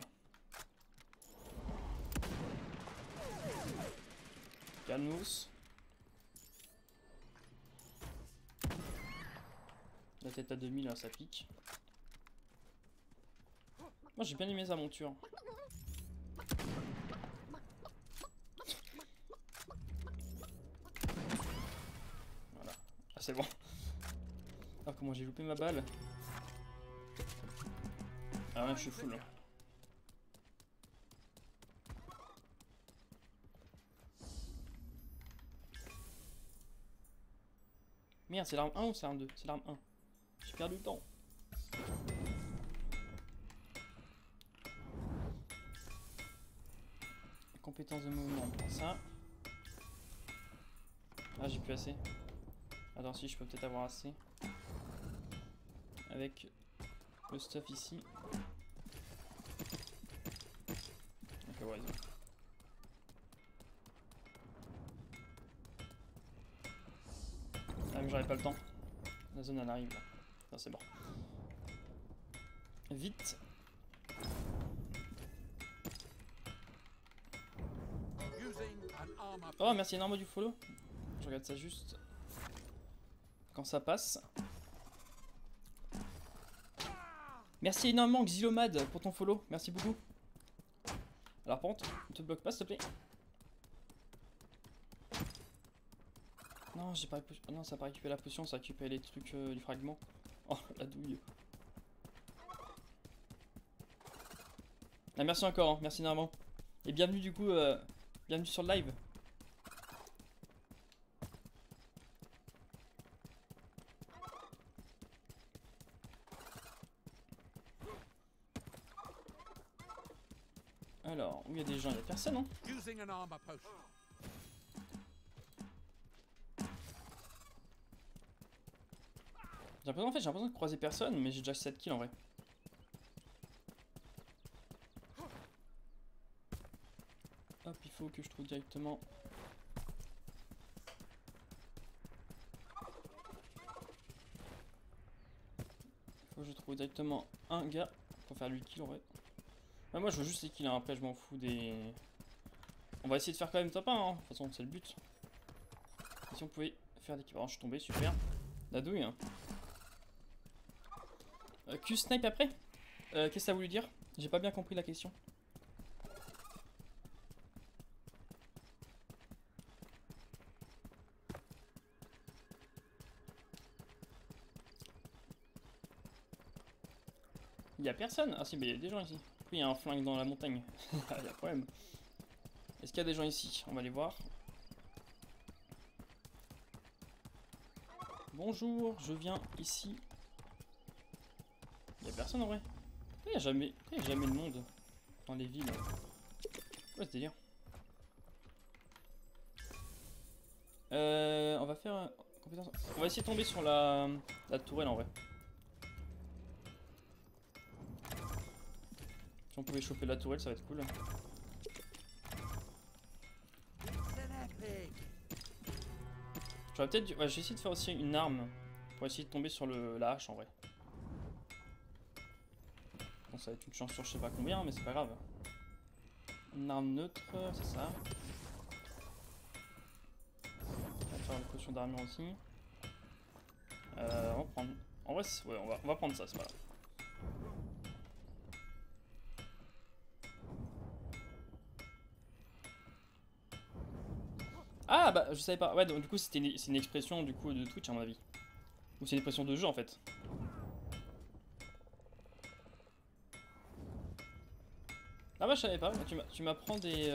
S1: Calmos. La tête à 2000 là, ça pique. Moi j'ai bien aimé sa monture. Voilà. Ah c'est bon. Ah comment j'ai loupé ma balle. Ah ouais je suis full. Merde, c'est l'arme 1 ou c'est l'arme 2? C'est l'arme 1. J'ai perdu le temps. Compétence de mouvement, on prend ça. Ah, j'ai plus assez. Attends, si je peux peut-être avoir assez. Avec le stuff ici. Ok, ouais, ah, mais j'aurais pas le temps. La zone elle arrive là. Non, c'est bon. Vite. Oh, merci énormément du follow. Je regarde ça juste quand ça passe. Merci énormément Xylomad pour ton follow. Merci beaucoup. Alors par contre, ne te bloque pas s'il te plaît. Non, j'ai pas non, ça a pas récupéré la potion, ça a récupéré les trucs du fragment. Oh la douille. Ah, merci encore, hein. Merci énormément. Et bienvenue du coup, bienvenue sur le live. Alors, où il y a des gens, il y a personne, hein.
S2: Using an armor potion.
S1: J'ai l'impression de croiser personne, mais j'ai déjà 7 kills en vrai. Hop, il faut que je trouve directement. Il faut que je trouve directement un gars pour faire lui kill en vrai. Ouais, moi je veux juste les kills, hein. Après je m'en fous des. On va essayer de faire quand même top 1, hein. De toute façon c'est le but. Et si on pouvait faire des kills. Alors je suis tombé, super. La douille, hein. Q-snipe après? Qu'est-ce que ça voulait dire? J'ai pas bien compris la question. Il y a personne. Ah si, mais il y a des gens ici. Oui, il y a un flingue dans la montagne. Il y a problème. Est-ce qu'il y a des gens ici? On va aller voir. Bonjour, je viens ici. Il y a personne en vrai. Il y a jamais de monde dans les villes. Ouais, ce délire. On va faire compétence. On va essayer de tomber sur la tourelle en vrai. Si on pouvait choper la tourelle, ça va être cool.
S4: It's an epic.
S1: J'aurais peut-être dû... Ouais, j'ai essayé de faire aussi une arme pour essayer de tomber sur la hache en vrai. Bon, ça va être une chance sur je sais pas combien, mais c'est pas grave. Une arme neutre, c'est ça. On va faire une potion d'armure aussi. On va prendre... En vrai, ouais, on va prendre ça, c'est pas grave. Ah bah je savais pas. Ouais, donc, du coup c'est une expression du coup de Twitch à mon avis. Ou c'est une expression de jeu en fait. Ah bah je savais pas. Tu m'apprends des...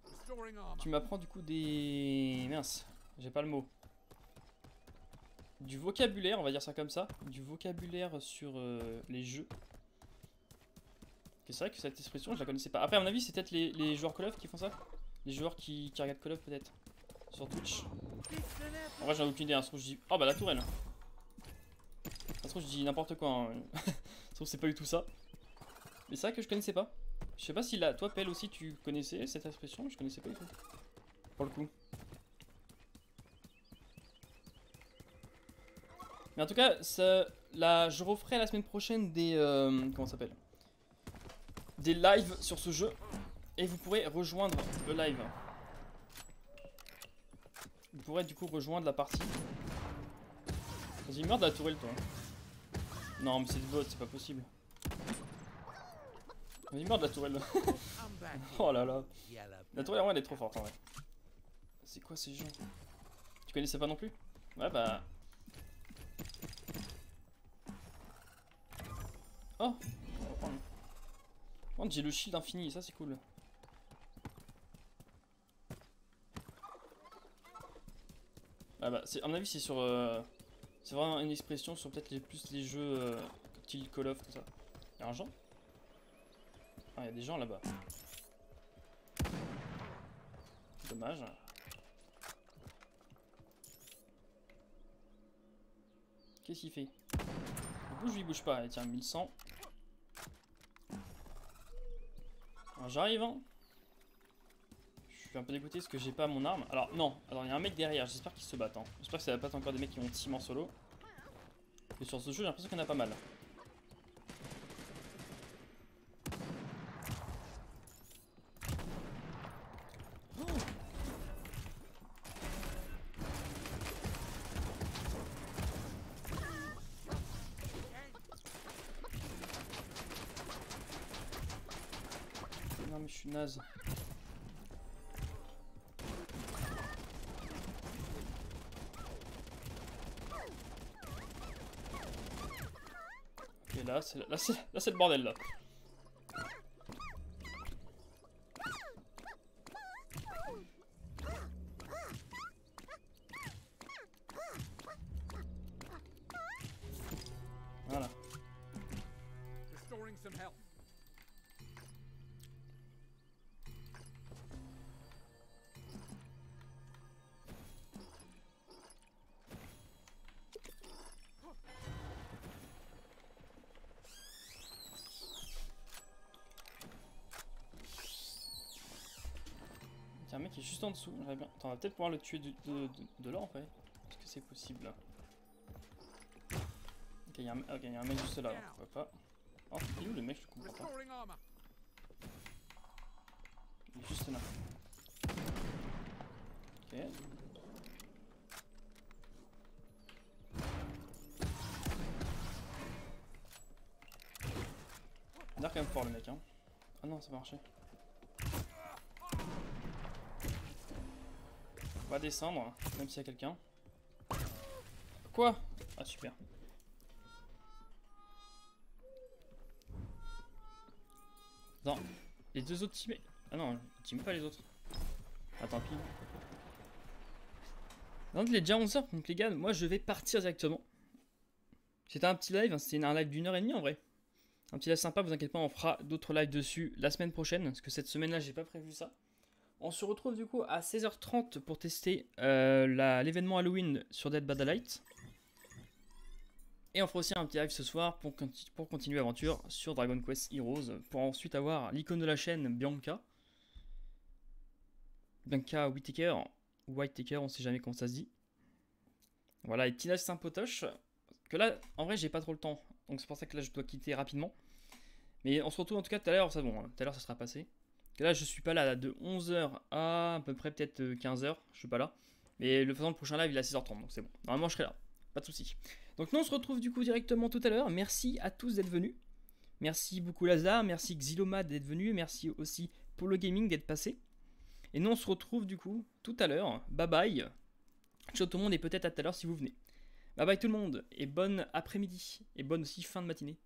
S2: Restoring armor.
S1: Tu m'apprends du coup des... Mince, j'ai pas le mot. Du vocabulaire, on va dire ça comme ça. Du vocabulaire sur les jeux. C'est vrai que cette expression je la connaissais pas. Après à mon avis c'est peut-être les joueurs Call of qui font ça. Les joueurs qui regardent Call of peut-être. Sur Twitch. En vrai j'en ai aucune idée, hein. Ça se trouve, je dis... Oh bah la tourelle. Ça se trouve je dis n'importe quoi, hein. Ça se trouve c'est pas du tout ça. Mais c'est vrai que je connaissais pas. Je sais pas si là, toi Pelle aussi tu connaissais cette expression, je connaissais pas du tout. Pour le coup. Mais en tout cas, là, je referai la semaine prochaine des... comment ça s'appelle? Des lives sur ce jeu. Et vous pourrez rejoindre le live. Vous pourrez du coup rejoindre la partie. Vas-y, meurs de la tourelle toi. Non mais c'est le bot, c'est pas possible. Vas-y, meurs de la tourelle.
S4: I'm back.
S1: Oh là là.
S4: Yellow.
S1: La tourelle, elle est trop forte en vrai. C'est quoi ces gens? Tu connaissais pas non plus? Ouais bah... Oh, on va prendre. Oh, j'ai le shield infini, ça c'est cool. Ah bah, à mon avis c'est sur... c'est vraiment une expression sur peut-être plus les jeux style Call of, tout ça. Y'a un gens? Ah, y'a des gens là-bas. Dommage. Qu'est-ce qu'il fait? Il bouge ou il bouge pas? Allez, tiens, 1100. Alors j'arrive, hein. Je suis un peu dégoûté parce que j'ai pas mon arme. Alors non, alors il y a un mec derrière, j'espère qu'ils se battent, hein. J'espère que ça va pas être encore des mecs qui vont team en solo. Mais sur ce jeu j'ai l'impression qu'il y en a pas mal. Non mais je suis naze. Ok là c'est le bordel là. Voilà.
S2: Restoring some health.
S1: Il y a un mec qui est juste en dessous. Bien... Attends, on va peut-être pouvoir le tuer de là en fait. Est-ce que c'est possible? Ok, il y a un mec juste là. Pourquoi pas? Oh, il est où le mec? Je comprends pas.
S2: Restoring armor.
S1: Il est juste là. Ok. Il a l'air quand même fort le mec, hein. Ah non, ça va marcher. On va descendre, hein, même s'il y a quelqu'un. Quoi? Ah super. Attends, les deux autres teammates. Ah non, team pas les autres. Ah tant pis. Donc il est déjà 11h, donc les gars, moi je vais partir directement. C'était un petit live, hein, c'était un live d'1h30 en vrai. Un petit live sympa, vous inquiétez pas, on fera d'autres lives dessus la semaine prochaine, parce que cette semaine-là, j'ai pas prévu ça. On se retrouve du coup à 16h30 pour tester l'événement Halloween sur Dead by Daylight. Et on fera aussi un petit live ce soir pour continuer l'aventure sur Dragon Quest Heroes, pour ensuite avoir l'icône de la chaîne Bianca. Bianca Whittaker, ou Whittaker, on sait jamais comment ça se dit. Voilà, et petit live Saint-Potoche, que là, en vrai, j'ai pas trop le temps. Donc c'est pour ça que là, je dois quitter rapidement. Mais on se retrouve en tout cas tout à l'heure, c'est bon, tout à l'heure ça sera passé. Et là, je suis pas là, de 11h à peu près peut-être 15h, je suis pas là. Mais le prochain live, il est à 6h30, donc c'est bon. Normalement, je serai là, pas de soucis. Donc nous, on se retrouve du coup directement tout à l'heure. Merci à tous d'être venus. Merci beaucoup Lazare, merci Xyloma d'être venu, merci aussi Polo Gaming d'être passé. Et nous, on se retrouve du coup tout à l'heure. Bye bye. Ciao tout le monde et peut-être à tout à l'heure si vous venez. Bye bye tout le monde et bonne après-midi et bonne aussi fin de matinée.